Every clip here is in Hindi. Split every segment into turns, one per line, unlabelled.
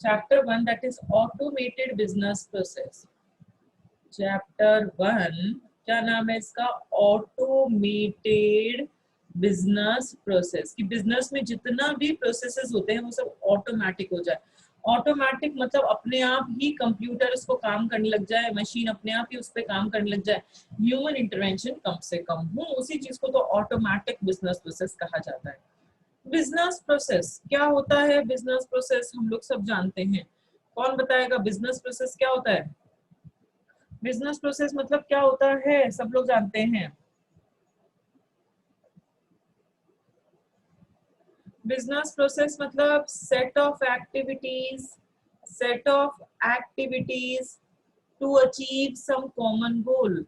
Chapter 1 that is automated business process. Chapter 1 क्या नाम है इसका? Automated business process. कि बिजनेस में जितना भी प्रोसेसेस होते हैं वो सब ऑटोमेटिक हो जाए। ऑटोमेटिक मतलब अपने आप ही कंप्यूटर उसको काम करने लग जाए, मशीन अपने आप ही उस पर काम करने लग जाए, ह्यूमन इंटरवेंशन कम से कम हो, उसी चीज को तो ऑटोमेटिक बिजनेस प्रोसेस कहा जाता है। बिजनेस प्रोसेस क्या होता है? बिजनेस प्रोसेस हम लोग सब जानते हैं। कौन बताएगा बिजनेस प्रोसेस क्या होता है? बिजनेस प्रोसेस मतलब क्या होता है? सब लोग जानते हैं। बिजनेस प्रोसेस मतलब set of activities to achieve some common goal.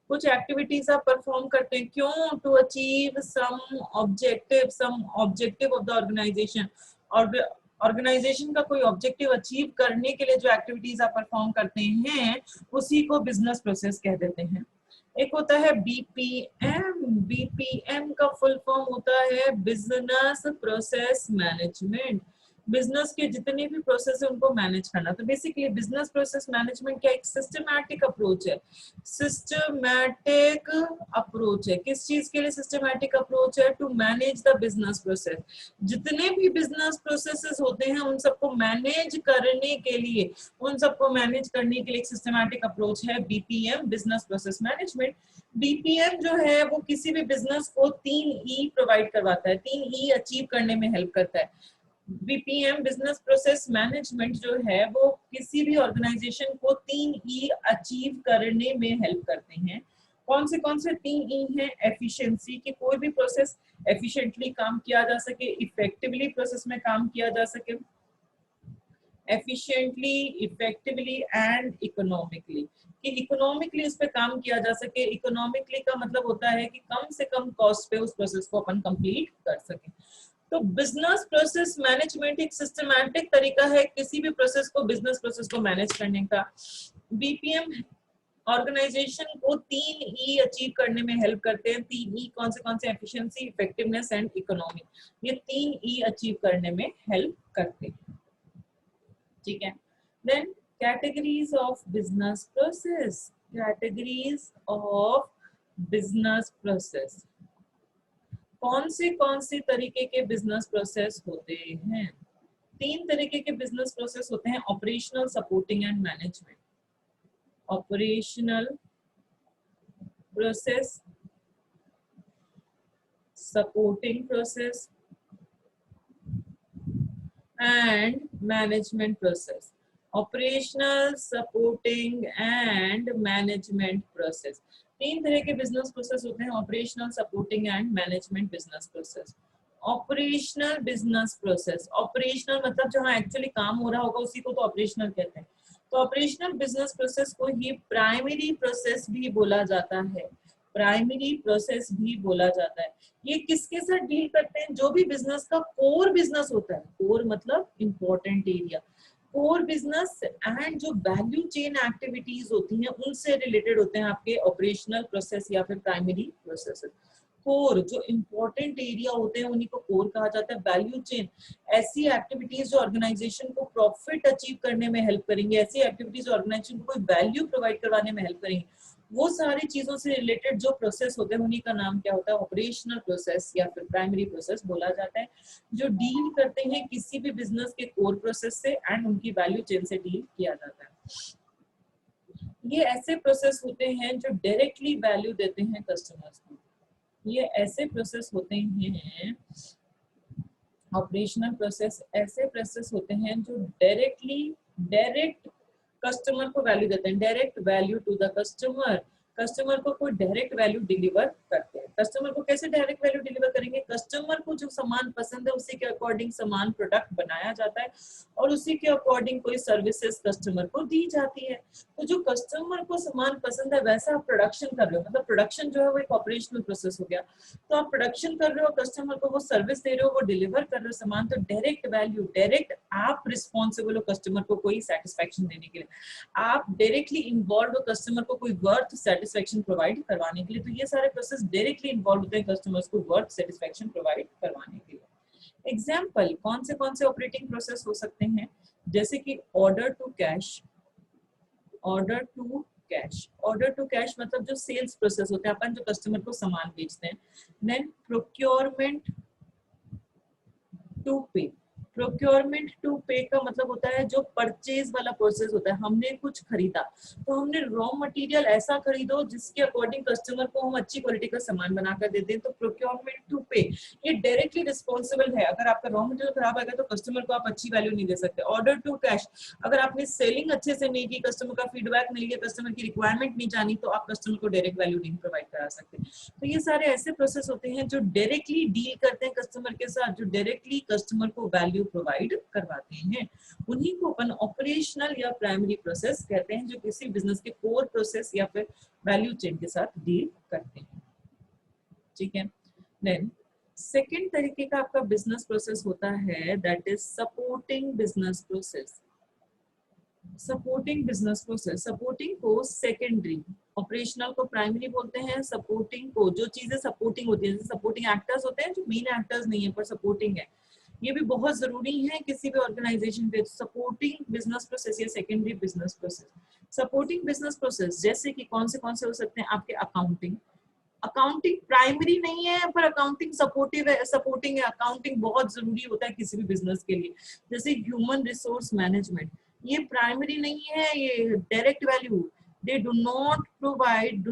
कुछ एक्टिविटीज आप परफॉर्म करते हैं, क्यों? To achieve some objective of the organization. और ऑर्गेनाइजेशन का कोई ऑब्जेक्टिव अचीव करने के लिए जो एक्टिविटीज आप परफॉर्म करते हैं उसी को बिजनेस प्रोसेस कह देते हैं। एक होता है बीपीएम। बीपीएम का फुल फॉर्म होता है बिजनेस प्रोसेस मैनेजमेंट। बिजनेस के जितने भी प्रोसेस है उनको मैनेज करना। तो बेसिकली बिजनेस प्रोसेस मैनेजमेंट क्या एक सिस्टमैटिक अप्रोच है। सिस्टमैटिक अप्रोच है। किस चीज के लिए सिस्टमैटिक अप्रोच है? To manage the business process. जितने भी बिजनेस प्रोसेसेस होते हैं उन सबको मैनेज करने के लिए एक सिस्टमैटिक अप्रोच है BPM, business process management. BPM जो है वो किसी भी बिजनेस को 3 ई प्रोवाइड करवाता है, 3 ई अचीव करने में हेल्प करता है। बीपीएम बिजनेस प्रोसेस मैनेजमेंट जो है वो किसी भी ऑर्गेनाइजेशन को 3 ई अचीव करने में हेल्प करते हैं। कौन से 3 ई हैं? एफिशिएंसी, कि कोई भी प्रोसेस एफिशिएंटली काम किया जा सके, इफेक्टिवली प्रोसेस में काम किया जा सके, एफिशिएंटली, इफेक्टिवली एंड इकोनॉमिकली, कि इकोनॉमिकली उस पर काम किया जा सके। इकोनॉमिकली का मतलब होता है कि कम से कम कॉस्ट पे उस प्रोसेस को अपन कंप्लीट कर सके। तो बिजनेस प्रोसेस मैनेजमेंट एक सिस्टमैटिक तरीका है किसी भी प्रोसेस को, बिजनेस प्रोसेस को मैनेज करने का। बीपीएम ऑर्गेनाइजेशन को 3 ई अचीव करने में हेल्प करते हैं। 3 ई कौन से? Efficiency, effectiveness and economy. ये 3 ई अचीव करने में हेल्प करते हैं। ठीक है। Then categories of business process. Categories of business process. कौन से तरीके के बिजनेस प्रोसेस होते हैं? 3 तरीके के बिजनेस प्रोसेस होते हैं। Operational, supporting and management. Operational process, supporting process and management process. Operational, supporting and management process. 3 तरह के बिजनेस प्रोसेस होते हैं। Operational, supporting and management business process. Operational business process, operational मतलब जहां एक्चुअली काम हो रहा होगा उसी को तो ऑपरेशनल कहते हैं। तो ऑपरेशनल बिजनेस प्रोसेस को ही प्राइमरी प्रोसेस भी बोला जाता है। प्राइमरी प्रोसेस भी बोला जाता है। ये किसके साथ डील करते हैं? जो भी बिजनेस का कोर बिजनेस होता है, कोर मतलब important area, core business and जो वैल्यू चेन एक्टिविटीज होती हैं उनसे रिलेटेड होते हैं आपके ऑपरेशनल प्रोसेस या फिर प्राइमरी प्रोसेस। कोर जो इंपॉर्टेंट एरिया होते हैं उन्हीं को कोर कहा जाता है। वैल्यू चेन ऐसी एक्टिविटीज जो ऑर्गेनाइजेशन को प्रॉफिट अचीव करने में हेल्प करेंगे, ऐसी एक्टिविटीज ऑर्गेनाइजेशन को कोई वैल्यू प्रोवाइड करवाने में हेल्प करेंगे, वो सारी चीजों से रिलेटेड जो प्रोसेस होते हैं उन्हीं का नाम क्या होता है? ऑपरेशनल प्रोसेस या फिर प्राइमरी प्रोसेस बोला जाता है। जो डील करते हैं किसी भी बिजनेस के कोर प्रोसेस से एंड उनकी वैल्यू चेन से डील किया जाता है। ये ऐसे प्रोसेस होते हैं जो डायरेक्टली वैल्यू देते हैं कस्टमर्स को। ये ऐसे प्रोसेस होते हैं, ऑपरेशनल प्रोसेस ऐसे प्रोसेस होते हैं जो डायरेक्ट कस्टमर को वैल्यू देते हैं। Direct value to the customer, customer को कोई डायरेक्ट वैल्यू डिलीवर करते हैं। कस्टमर को कैसे डायरेक्ट वैल्यू डिलीवर करेंगे? कस्टमर को जो सामान पसंद है उसी के अकॉर्डिंग सामान प्रोडक्ट बनाया जाता है और उसी के अकॉर्डिंग कोई सर्विसेज कस्टमर को दी जाती है। तो जो कस्टमर को सामान पसंद है वैसा आप प्रोडक्शन कर रहे हो, मतलब प्रोडक्शन जो है वो एक ऑपरेशनल प्रोसेस हो गया। तो आप प्रोडक्शन कर रहे हो, कस्टमर को वो सर्विस दे रहे हो, वो डिलीवर कर रहे हो सामान, तो डायरेक्ट वैल्यू, डायरेक्ट आप रिस्पॉन्सिबल हो कस्टमर को कोई सेटिस्फेक्शन देने के लिए। आप डायरेक्टली इन्वॉल्व हो कस्टमर को कोई वर्थ सेटिस्फेक्शन प्रोवाइड करवाने के लिए। तो ये सारे प्रोसेस डायरेक्टली इन्वॉल्व होते हैं कस्टमर्स को वर्थ सेटिस्फेक्शन प्रोवाइड करवाने के लिए। एग्जाम्पल कौन से ऑपरेटिंग प्रोसेस हो सकते हैं? जैसे कि order to cash, order to cash, order to cash मतलब जो सेल्स प्रोसेस होता है, अपन जो कस्टमर को सामान बेचते हैं। देन प्रोक्योरमेंट टू पे, प्रोक्योरमेंट टू पे का मतलब होता है जो परचेज वाला प्रोसेस होता है। हमने कुछ खरीदा तो हमने रॉ मटेरियल ऐसा खरीदो जिसके अकॉर्डिंग कस्टमर को हम अच्छी क्वालिटी का सामान बनाकर देते हैं। तो प्रोक्योरमेंट टू पे ये डायरेक्टली रिस्पॉन्सिबल है। अगर आपका रॉ मटेरियल खराब आएगा तो कस्टमर को आप अच्छी वैल्यू नहीं दे सकते। ऑर्डर टू कैश, अगर आपने सेलिंग अच्छे से नहीं की, कस्टमर का फीडबैक नहीं लिया, कस्टमर की रिक्वायरमेंट नहीं जानी, तो आप कस्टमर को डायरेक्ट वैल्यू नहीं प्रोवाइड करा सकते। तो ये सारे ऐसे प्रोसेस होते हैं जो डायरेक्टली डील करते हैं कस्टमर के साथ, जो डायरेक्टली कस्टमर को वैल्यू प्रोवाइड करवाते हैं। उन्हीं को अपन ऑपरेशनल या प्राइमरी प्रोसेस कहते हैं, जो किसी बिजनेस के कोर प्रोसेस या फिर वैल्यू चेन के साथ डील करते हैं। ठीक है। देन सेकेंड तरीके का आपका बिजनेस प्रोसेस होता है that is supporting business process. Supporting business process, supporting को सेकेंडरी, ऑपरेशनल को प्राइमरी बोलते हैं। सपोर्टिंग को, जो चीजें सपोर्टिंग होती है, जैसे सपोर्टिंग एक्टर्स होते हैं जो मेन एक्टर्स नहीं है पर सपोर्टिंग है, ये भी बहुत जरूरी है किसी भी ऑर्गेनाइजेशन पे। सपोर्टिंग बिजनेस प्रोसेस या secondary business process. Supporting business process जैसे कि कौन से हो सकते हैं आपके अकाउंटिंग, अकाउंटिंग प्राइमरी नहीं है पर अकाउंटिंग सपोर्टिव है, सपोर्टिंग है। अकाउंटिंग बहुत जरूरी होता है किसी भी बिजनेस के लिए। जैसे ह्यूमन रिसोर्स मैनेजमेंट, ये प्राइमरी नहीं है, ये direct value, they do not provide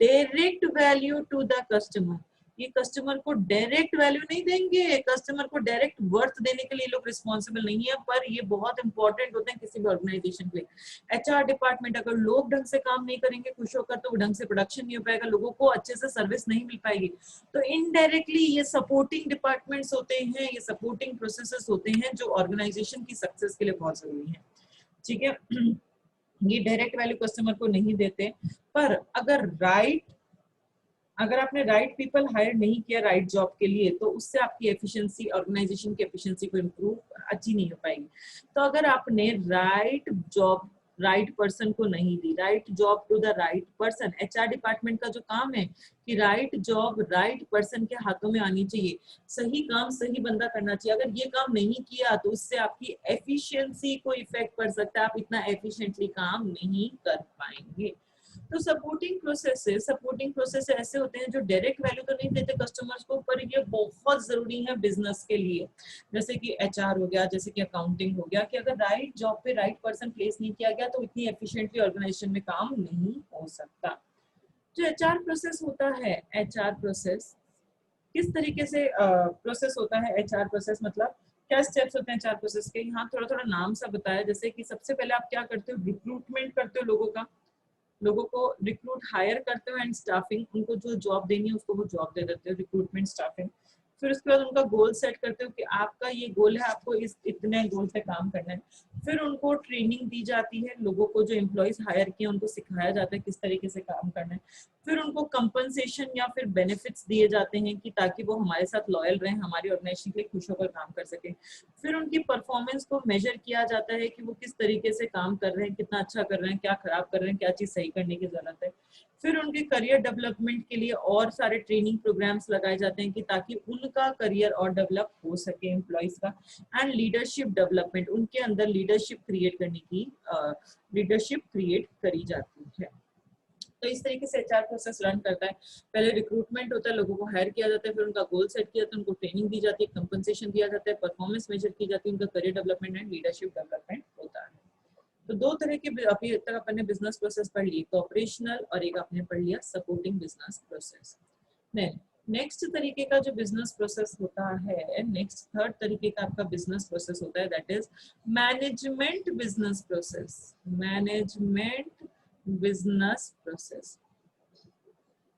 direct value to the customer। ये कस्टमर को डायरेक्ट वैल्यू नहीं देंगे, कस्टमर को डायरेक्ट वर्थ देने के लिए लोग रिस्पॉन्सिबल नहीं है, पर ये बहुत इंपॉर्टेंट होते हैं किसी भी ऑर्गेनाइजेशन के लिए। एचआर डिपार्टमेंट, अगर लोग ढंग से काम नहीं करेंगे खुश होकर, तो ढंग से प्रोडक्शन नहीं हो पाएगा, लोगों को अच्छे से सर्विस नहीं मिल पाएगी। तो इनडायरेक्टली ये सपोर्टिंग डिपार्टमेंट्स होते हैं, ये सपोर्टिंग प्रोसेसेस होते हैं जो ऑर्गेनाइजेशन की सक्सेस के लिए बहुत जरूरी है। ठीक है। ये डायरेक्ट वैल्यू कस्टमर को नहीं देते, पर अगर आपने राइट पीपल हायर नहीं किया राइट जॉब के लिए, तो उससे आपकी एफिशिएंसी, ऑर्गेनाइजेशन की एफिशिएंसी को इम्प्रूव अच्छी नहीं हो पाएगी। तो अगर आपने राइट जॉब राइट पर्सन को नहीं दी, right job to the right person, HR department का जो काम है कि राइट जॉब राइट पर्सन के हाथों में आनी चाहिए, सही काम सही बंदा करना चाहिए। अगर ये काम नहीं किया तो उससे आपकी एफिशिएंसी को इफेक्ट पड़ सकता है, आप इतना एफिशिएंटली काम नहीं कर पाएंगे। तो सपोर्टिंग प्रोसेस ऐसे होते हैं जो डायरेक्ट वैल्यू तो नहीं देते कस्टमर्स को, पर ये बहुत जरूरी है बिजनेस के लिए। जैसे कि एचआर हो गया, जैसे कि अकाउंटिंग हो गया, कि अगर राइट जॉब पे राइट पर्सन प्लेस नहीं किया गया तो इतनी एफिशिएंटली ऑर्गेनाइजेशन में काम नहीं हो सकता। जो एचआर प्रोसेस होता है, एचआर प्रोसेस किस तरीके से प्रोसेस होता है? एचआर प्रोसेस मतलब क्या स्टेप्स होते हैं एचआर प्रोसेस के? यहाँ थोड़ा थोड़ा नाम सा बताया। जैसे कि सबसे पहले आप क्या करते हो, रिक्रूटमेंट करते हो लोगों को रिक्रूट हायर करते हो, एंड स्टाफिंग, उनको जो जॉब देनी है उसको वो जॉब दे देते हो, रिक्रूटमेंट स्टाफिंग। फिर उसके बाद उनका गोल सेट करते हो कि आपका ये गोल है, आपको इस इतने गोल पे काम करना है। फिर उनको ट्रेनिंग दी जाती है, लोगों को जो एम्प्लॉयज हायर किए उनको सिखाया जाता है किस तरीके से काम करना है। फिर उनको कंपनसेशन या फिर बेनिफिट्स दिए जाते हैं कि ताकि वो हमारे साथ लॉयल रहें, हमारी ऑर्गेनाइजेशन के लिए खुश होकर काम कर सके। फिर उनकी परफॉर्मेंस को मेजर किया जाता है कि वो किस तरीके से काम कर रहे हैं, कितना अच्छा कर रहे हैं, क्या खराब कर रहे हैं, क्या चीज सही करने की जरूरत है। फिर उनके करियर डेवलपमेंट के लिए और सारे ट्रेनिंग प्रोग्राम्स लगाए जाते हैं कि ताकि उनका करियर और डेवलप हो सके एम्प्लॉयज का। एंड लीडरशिप डेवलपमेंट, उनके अंदर लीडरशिप क्रिएट करने की लीडरशिप क्रिएट करी जाती है। तो इस तरीके से एचआर प्रोसेस रन करता है। पहले रिक्रूटमेंट होता है, लोगों को हायर किया जाता है, फिर उनका गोल सेट किया जाता है, उनको ट्रेनिंग दी जाती है, कंपनसेशन दिया जाता है, परफॉर्मेंस मेजर की जाती है, उनका career development and leadership development होता है। तो दो तरह के अभी तक अपन ने बिजनेस प्रोसेस पढ़ ली, एक ऑपरेशनल और एक आपने पढ़ लिया सपोर्टिंग बिजनेस प्रोसेस। नेक्स्ट तरीके का जो बिजनेस प्रोसेस होता है, नेक्स्ट थर्ड तरीके का आपका बिजनेस प्रोसेस होता है that is management business process. Management business process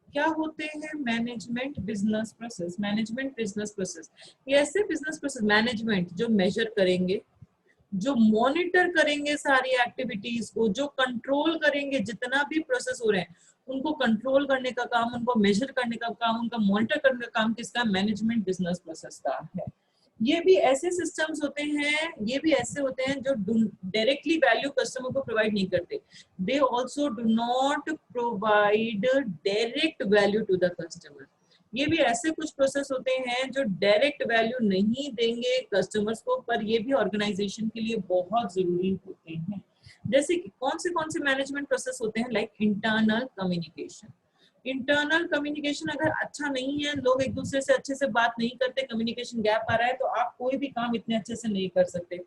क्या होते हैं? Management business process, management business process ये ऐसे बिजनेस प्रोसेस, मैनेजमेंट जो मेजर करेंगे, जो मॉनिटर करेंगे सारी एक्टिविटीज को, जो कंट्रोल करेंगे जितना भी प्रोसेस हो रहे हैं उनको कंट्रोल करने का काम, उनको मेजर करने का काम, उनका मॉनिटर करने का काम किसका? मैनेजमेंट बिजनेस प्रोसेस का है। ये भी ऐसे सिस्टम्स होते हैं, ये भी ऐसे होते हैं जो डायरेक्टली वैल्यू कस्टमर को प्रोवाइड नहीं करते। They also do not provide direct value to the customer. ये भी ऐसे कुछ प्रोसेस होते हैं जो डायरेक्ट वैल्यू नहीं देंगे कस्टमर्स को, पर ये भी ऑर्गेनाइजेशन के लिए बहुत जरूरी होते हैं। जैसे कि कौन से मैनेजमेंट प्रोसेस होते हैं, like internal communication. Internal communication अगर अच्छा नहीं है, लोग एक दूसरे से अच्छे से बात नहीं करते, कम्युनिकेशन गैप आ रहा है, तो आप कोई भी काम इतने अच्छे से नहीं कर सकते।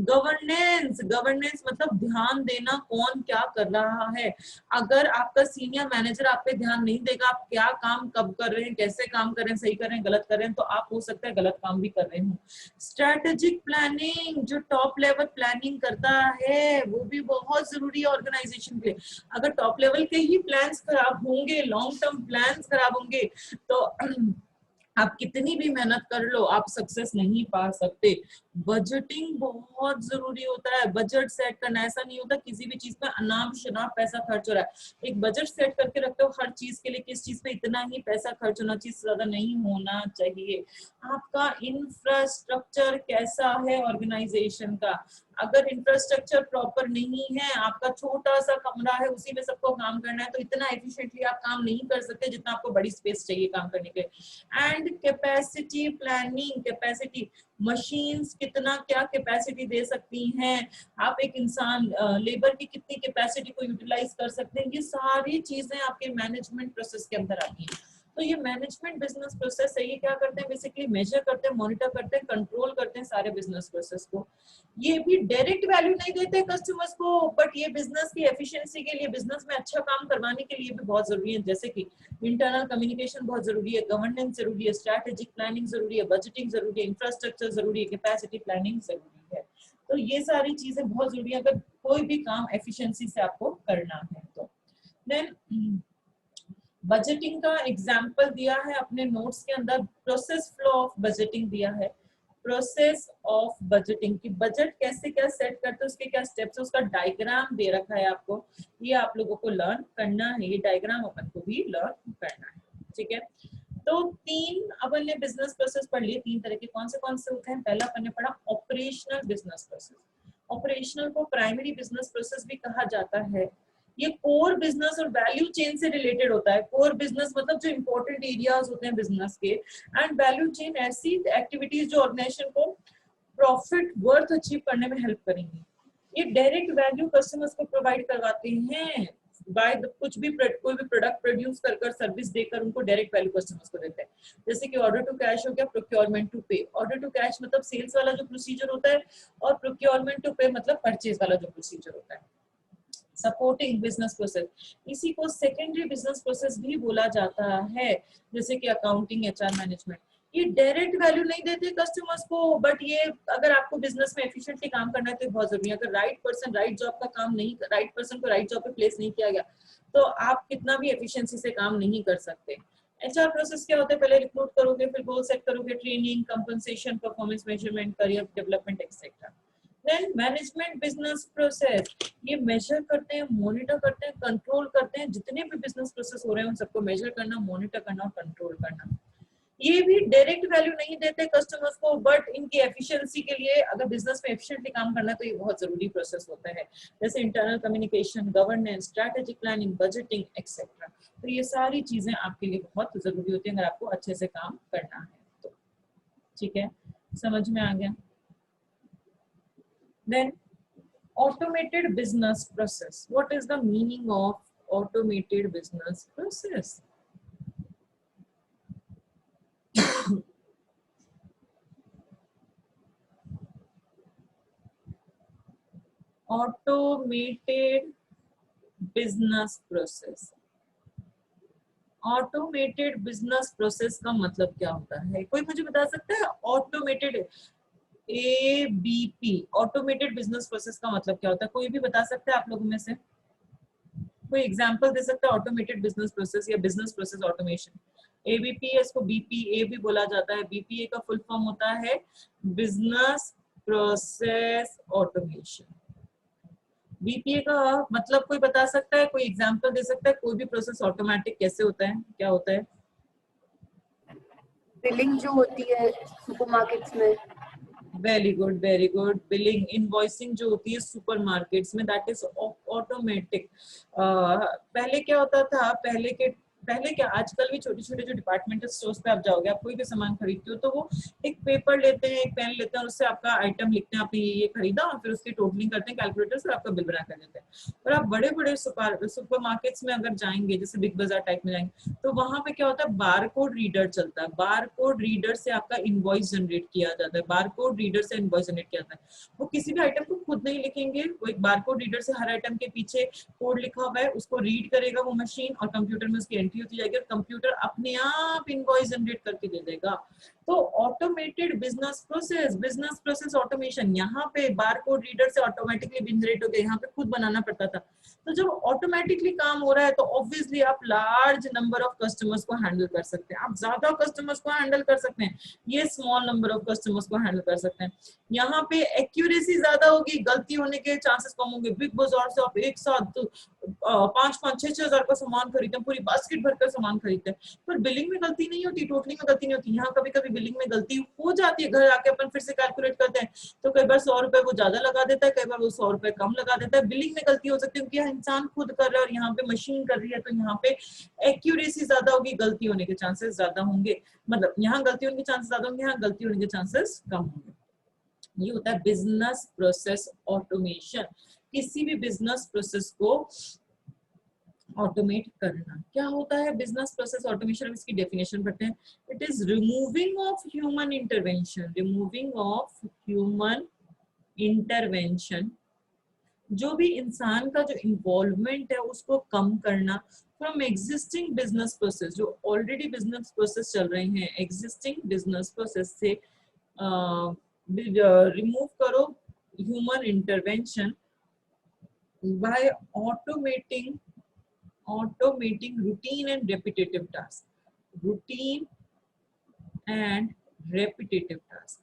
गवर्नेंस, गवर्नेंस मतलब ध्यान देना कौन क्या कर रहा है। अगर आपका सीनियर मैनेजर आप पे ध्यान नहीं देगा, आप क्या काम कब कर रहे हैं, कैसे काम कर रहे हैं, सही कर रहे हैं, गलत कर रहे हैं, तो आप हो सकता है गलत काम भी कर रहे हो। स्ट्रेटेजिक प्लानिंग, जो टॉप लेवल प्लानिंग करता है वो भी बहुत जरूरी है ऑर्गेनाइजेशन के लिए। अगर टॉप लेवल के ही प्लान्स खराब होंगे, लॉन्ग टर्म प्लान्स खराब होंगे, तो आप कितनी भी मेहनत कर लो, आप सक्सेस नहीं पा सकते। बजटिंग बहुत जरूरी होता है, बजट सेट करना। ऐसा नहीं होता किसी भी चीज में अनाप शनाप पैसा खर्च हो रहा है। एक बजट सेट करके रखते हो हर चीज के लिए, किस चीज पे इतना ही पैसा खर्च होना चाहिए, ज्यादा नहीं होना चाहिए। आपका इंफ्रास्ट्रक्चर कैसा है ऑर्गेनाइजेशन का? अगर इंफ्रास्ट्रक्चर प्रॉपर नहीं है, आपका छोटा सा कमरा है, उसी में सबको काम करना है, तो इतना एफिशिएंटली आप काम नहीं कर सकते जितना आपको बड़ी स्पेस चाहिए काम करने के। And capacity planning, capacity, machines कितना क्या कैपेसिटी दे सकती हैं, आप एक इंसान लेबर की कितनी कैपेसिटी को यूटिलाइज कर सकते हैं, ये सारी चीजें आपके मैनेजमेंट प्रोसेस के अंदर आती हैं। तो ये मैनेजमेंट बिजनेस प्रोसेस है, ये क्या करते हैं, बेसिकली मेजर करते हैं, मॉनिटर करते हैं, कंट्रोल करते हैं सारे बिजनेस प्रोसेस को। ये भी डायरेक्ट वैल्यू नहीं देते कस्टमर्स को, बट ये बिजनेस की एफिशिएंसी के लिए, बिजनेस में अच्छा काम करवाने के लिए भी बहुत जरूरी है। जैसे कि इंटरनल कम्युनिकेशन बहुत जरूरी है, गवर्नेंस जरूरी है, स्ट्रैटेजिक प्लानिंग जरूरी है, बजटिंग जरूरी है, इंफ्रास्ट्रक्चर जरूरी है, कैपेसिटी प्लानिंग जरूरी है। तो ये सारी चीजें बहुत जरूरी है अगर कोई भी काम एफिशिएंसी से आपको करना है तो। देन बजटिंग का एग्जाम्पल दिया है अपने नोट्स के अंदर, प्रोसेस फ्लो ऑफ बजटिंग दिया है। प्रोसेस ऑफ बजटिंग की बजट कैसे क्या सेट करते हैं, उसके क्या स्टेप्स है, उसका डायग्राम दे रखा है आपको, ये आप लोगों को लर्न करना है, ये डायग्राम अपन को भी लर्न करना है, ठीक है। तो तीन अपन ने बिजनेस प्रोसेस पढ़ लिए, तीन तरह के कौन से होते हैं। पहला अपन ने पढ़ा ऑपरेशनल बिजनेस प्रोसेस। ऑपरेशनल को प्राइमरी बिजनेस प्रोसेस भी कहा जाता है। ये कोर बिजनेस और वैल्यू चेन से रिलेटेड होता है। कोर बिजनेस मतलब जो इंपॉर्टेंट एरियाज होते हैं बिजनेस के, एंड वैल्यू चेन ऐसी एक्टिविटीज जो ऑर्गेनाइजेशन को प्रॉफिट वर्थ अचीव करने में हेल्प करेंगी। ये डायरेक्ट वैल्यू कस्टमर्स को प्रोवाइड करवाते हैं बाय कुछ भी कोई भी प्रोडक्ट प्रोड्यूस कर सर्विस देकर उनको डायरेक्ट वैल्यू कस्टमर्स को देते हैं। जैसे कि ऑर्डर टू कैश हो गया, प्रोक्योरमेंट टू पे। ऑर्डर टू कैश मतलब सेल्स वाला जो प्रोसीजर होता है, और प्रोक्योरमेंट टू पे मतलब परचेज वाला जो प्रोसीजर होता है। सपोर्टिंग बिजनेस प्रोसेस, इसी को सेकेंडरी बिजनेस प्रोसेस भी बोला जाता है, जैसे कि अकाउंटिंग, एचआर मैनेजमेंट। ये डायरेक्ट वैल्यू नहीं देते कस्टमर्स को, बट ये अगर आपको बिजनेस में एफिशिएंटली काम करना है तो बहुत जरूरी है। अगर राइट पर्सन राइट जॉब का काम नहीं, राइट पर्सन को राइट जॉब पे प्लेस नहीं किया गया, तो आप कितना भी एफिशिएंसी से काम नहीं कर सकते। एचआर प्रोसेस क्या होता है, पहले रिक्रूट करोगे, फिर गोल सेट करोगे, training, compensation, performance measurement, career development etcetera. Then management business process, ये मेजर करते हैं, मॉनिटर करते हैं, कंट्रोल करते हैं, जितने भी बिजनेस प्रोसेस हो रहे हैं उन सबको मेजर करना, मॉनिटर करना और कंट्रोल करना। ये भी डायरेक्ट वैल्यू नहीं देते कस्टमर्स को, बट इनकी एफिशिएंसी के लिए, अगर बिजनेस में एफिशिएंटली काम करना है तो ये बहुत जरूरी प्रोसेस होता है। जैसे internal communication, governance, strategic planning, budgeting etcetera. तो ये सारी चीजें आपके लिए बहुत जरूरी होती है अगर आपको अच्छे से काम करना है तो, ठीक है, समझ में आ गया। Then automated business process. What is the meaning of automated business process? Automated business process. Automated business process का मतलब क्या होता है, कोई मुझे बता सकता है? Automated, ABP, automated business process का मतलब क्या होता है? कोई भी बता सकता है आप लोगों में से? कोई एग्जांपल दे सकता है ऑटोमेटेड बिजनेस प्रोसेस या बिजनेस प्रोसेस ऑटोमेशन? एबीपी, इसको बीपीए भी बोला जाता है। बीपीए का फुल फॉर्म होता है बिजनेस प्रोसेस ऑटोमेशन। बीपीए का मतलब कोई बता सकता है? कोई एग्जांपल दे सकता है? कोई भी प्रोसेस ऑटोमेटिक कैसे होता है, क्या होता है?
बिलिंग जो होती है सुपरमार्केट्स में।
Very good, very good. Billing, invoicing जो होती है सुपरमार्केट्स में, दैट इज ऑटोमेटिक। पहले क्या होता था, पहले के पहले क्या, आजकल भी छोटे छोटे जो डिपार्टमेंटल स्टोर्स पे आप जाओगे, आप कोई भी सामान खरीदते हो तो वो एक पेपर लेते हैं, एक पेन लेते हैं, उससे आपका आइटम लिखते हैं, आपने ये खरीदा, और फिर उसकी टोटलिंग करते हैं कैलकुलेटर से, आपका बिल बना कर देते हैं। और आप बड़े बड़े सुपर मार्केट्स में अगर जाएंगे, जैसे बिग बाजार टाइप में जाएंगे, तो वहां पे क्या होता है, बार कोड रीडर चलता है। बार कोड रीडर से आपका इनवॉइस जनरेट किया जाता है, बार कोड रीडर से इनवॉइस जनरेट किया जाता है। वो किसी भी आइटम को खुद नहीं लिखेंगे, वो एक बार कोड रीडर से हर आइटम के पीछे कोड लिखा हुआ है, उसको रीड करेगा वो मशीन, और कंप्यूटर में उसकी एंट्री होती जाएगी, और कंप्यूटर अपने आप इनवॉइस जनरेट करके दे देगा। तो ऑटोमेटेड बिजनेस प्रोसेस ऑटोमेशन, यहाँ पे बारकोड रीडर से ऑटोमेटिकली जनरेट हो गया, यहाँ पे खुद बनाना पड़ता था। तो जब ऑटोमेटिकली काम हो रहा है तो ऑब्वियसली आप लार्ज नंबर ऑफ कस्टमर्स को हैंडल कर सकते हैं, आप ज्यादा कस्टमर्स को हैंडल कर सकते हैं, ये स्मॉल नंबर ऑफ कस्टमर्स को हैंडल कर सकते हैं। यहाँ पे एक्यूरेसी ज्यादा होगी, गलती होने के चांसेस कम होंगे। बिग बाजार से आप एक साथ 5-5, 6-6 हजार का सामान खरीदते हैं, पूरी बास्केट भरकर सामान खरीदते हैं, पर बिलिंग में गलती नहीं होती, टोटलिंग में गलती नहीं होती। यहाँ कभी कभी बिलिंग में गलती हो जाती है, घर आके अपन फिर से कैलकुलेट करते हैं तो कई बार 100 रुपए वो ज्यादा लगा देता है, कई बार वो 100 रुपए कम लगा देता है। बिलिंग में गलती हो सकती है क्योंकि यहाँ इंसान खुद कर रहा है और यहाँ पे मशीन कर रही है, तो यहाँ पे एक्यूरेसी ज्यादा होगी, गलती होने के चांसेस ज्यादा होंगे। मतलब यहाँ गलती होने के चांसेस ज्यादा होंगे, यहाँ गलती होने के चांसेस कम होंगे। ये होता है बिजनेस प्रोसेस ऑटोमेशन। किसी भी बिजनेस प्रोसेस को ऑटोमेट करना। क्या होता है बिजनेस प्रोसेस ऑटोमेशन? इसकी डेफिनेशन पढ़ते हैं। It is removing of human intervention, removing of human intervention, जो भी इंसान का जो इन्वॉल्वमेंट है उसको कम करना फ्रॉम एग्जिस्टिंग बिजनेस प्रोसेस। जो ऑलरेडी बिजनेस प्रोसेस चल रहे हैं, एग्जिस्टिंग बिजनेस प्रोसेस से रिमूव करो human intervention bye automating routine and repetitive tasks. Routine and repetitive tasks.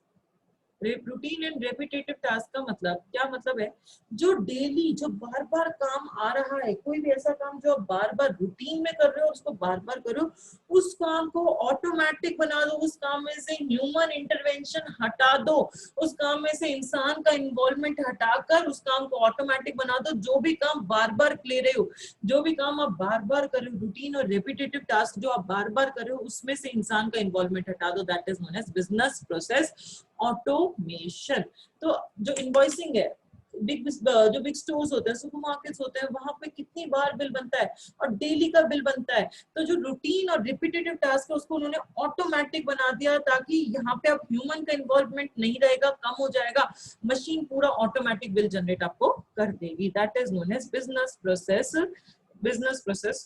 Routine and repetitive task का मतलब क्या मतलब है? जो डेली, जो बार बार काम आ रहा है, कोई भी ऐसा काम जो आप बार बार रूटीन में कर रहे हो, उसको बार बार करो, उस काम को ऑटोमेटिक बना दो, उस काम में से ह्यूमन इंटरवेंशन हटा दो, उस काम में से इंसान का इन्वॉल्वमेंट हटाकर उस काम को ऑटोमेटिक बना दो। जो भी काम बार बार ले रहे हो, जो भी काम आप बार बार कर रहे हो, रूटीन और रेपिटेटिव टास्क जो आप बार बार कर रहे हो, उसमें से इंसान का इन्वॉल्वमेंट हटा दो। That is known as business process automation. तो जो इनवॉइसिंग है, जो बिग स्टोर्स होते हैं, सुपरमार्केट्स होते हैं, वहां पे कितनी बार बिल बनता है और डेली का बिल बनता है। तो जो रूटीन और रिपीटेटिव टास्क है उसको उन्होंने ऑटोमेटिक बना दिया, ताकि यहाँ पे अब ह्यूमन का इन्वॉल्वमेंट नहीं रहेगा, कम हो जाएगा, मशीन पूरा ऑटोमेटिक बिल जनरेट आपको कर देगी। That is known as business process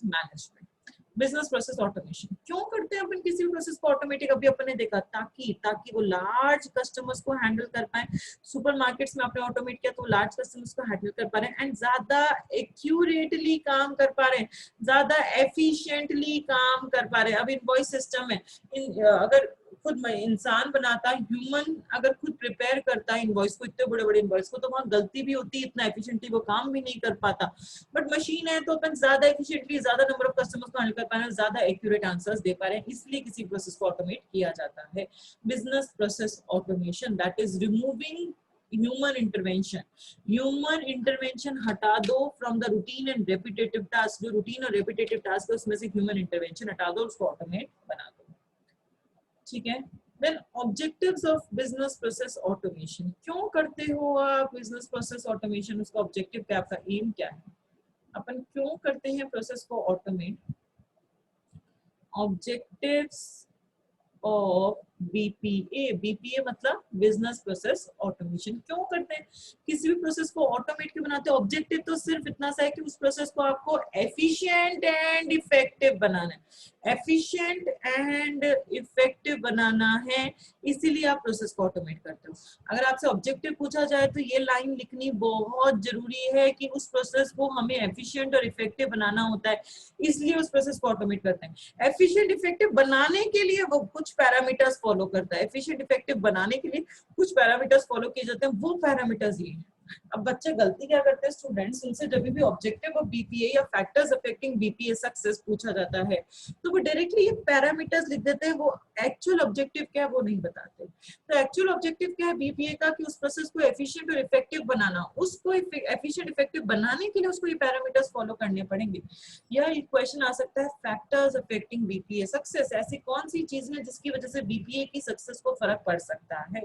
management. Business process automation क्यों करते हैं अपन किसी भी प्रोसेस को ऑटोमेटिक? अभी अपन ने देखा, ताकि वो लार्ज कस्टमर्स को हैंडल कर पाए। सुपरमार्केट्स में आपने ऑटोमेट किया तो लार्ज कस्टमर्स को हैंडल कर पा रहे हैं, एंड ज्यादा एक्यूरेटली काम कर पा रहे हैं, ज्यादा एफिशिएंटली काम कर पा रहे हैं। अब इनवॉइस सिस्टम है, अगर खुद इंसान बनाता, ह्यूमन अगर खुद प्रिपेयर करता है इनवॉइस को, इतने बड़े बड़े इनवॉइस को, तो वहां गलती भी होती है, इतना एफिशिएंटली वो काम भी नहीं कर पाता। बट मशीन है तो अपन ज्यादा एफिशिएंटली, ज्यादा नंबर ऑफ कस्टमर्स को हैंडल कर पा रहे हैं, ज्यादा एक्यूरेट आंसर्स दे पा रहे हैं, इसलिए किसी प्रोसेस को ऑटोमेट किया जाता है। Business process automation, that is removing human intervention हटा दो from the routine and repetitive task. जो रूटीन और रेपिटेटिव टास्क है उसमें से ह्यूमन इंटरवेंशन हटा दो, उसको ऑटोमेट बना दो। ठीक है। Then objectives of business process automation. क्यों करते हो आप बिजनेस प्रोसेस ऑटोमेशन? उसका ऑब्जेक्टिव क्या, आपका एम क्या है? अपन क्यों करते हैं प्रोसेस को ऑटोमेट? ऑब्जेक्टिव्स ऑफ बीपीए मतलब बिजनेस प्रोसेस ऑटोमेशन। क्यों करते हैं किसी भी प्रोसेस को ऑटोमेट क्यों बनाते हैं? ऑब्जेक्टिव तो सिर्फ इतना सा है कि उस प्रोसेस को आपको एफिशिएंट एंड इफेक्टिव बनाना है, एफिशिएंट एंड इफेक्टिव बनाना है, इसीलिए आप प्रोसेस को ऑटोमेट करते हो। अगर आपसे ऑब्जेक्टिव पूछा जाए तो ये लाइन लिखनी बहुत जरूरी है कि उस प्रोसेस को हमें एफिशिएंट और इफेक्टिव बनाना होता है, इसलिए उस प्रोसेस को ऑटोमेट करते हैं। एफिशिएंट इफेक्टिव बनाने के लिए वो कुछ पैरामीटर्स फॉलो करता है, एफिशिएंट इफेक्टिव बनाने के लिए कुछ पैरामीटर्स फॉलो किए जाते हैं, वो पैरामीटर्स ये हैं। अब बच्चे गलती क्या करते हैं स्टूडेंट्स, उनसे जब भी ऑब्जेक्टिव ऑफ बीपीए या फैक्टर्स अफेक्टिंग बीपीए सक्सेस पूछा जाता है तो वो डायरेक्टली ये पैरामीटर्स लिख देते हैं, वो एक्चुअल ऑब्जेक्टिव क्या है वो नहीं बताते। तो एक्चुअल ऑब्जेक्टिव क्या है बीपीए का कि उस प्रोसेस को एफिशिएंट और इफेक्टिव बनाना, उसको एफिशिएंट इफेक्टिव बनाने के लिए उसको ये पैरामीटर्स फॉलो करने पड़ेंगे। या एक क्वेश्चन आ सकता है फैक्टर्स अफेक्टिंग बीपीए सक्सेस, ऐसी कौन सी चीज है जिसकी वजह से बीपीए की सक्सेस को फर्क पड़ सकता है।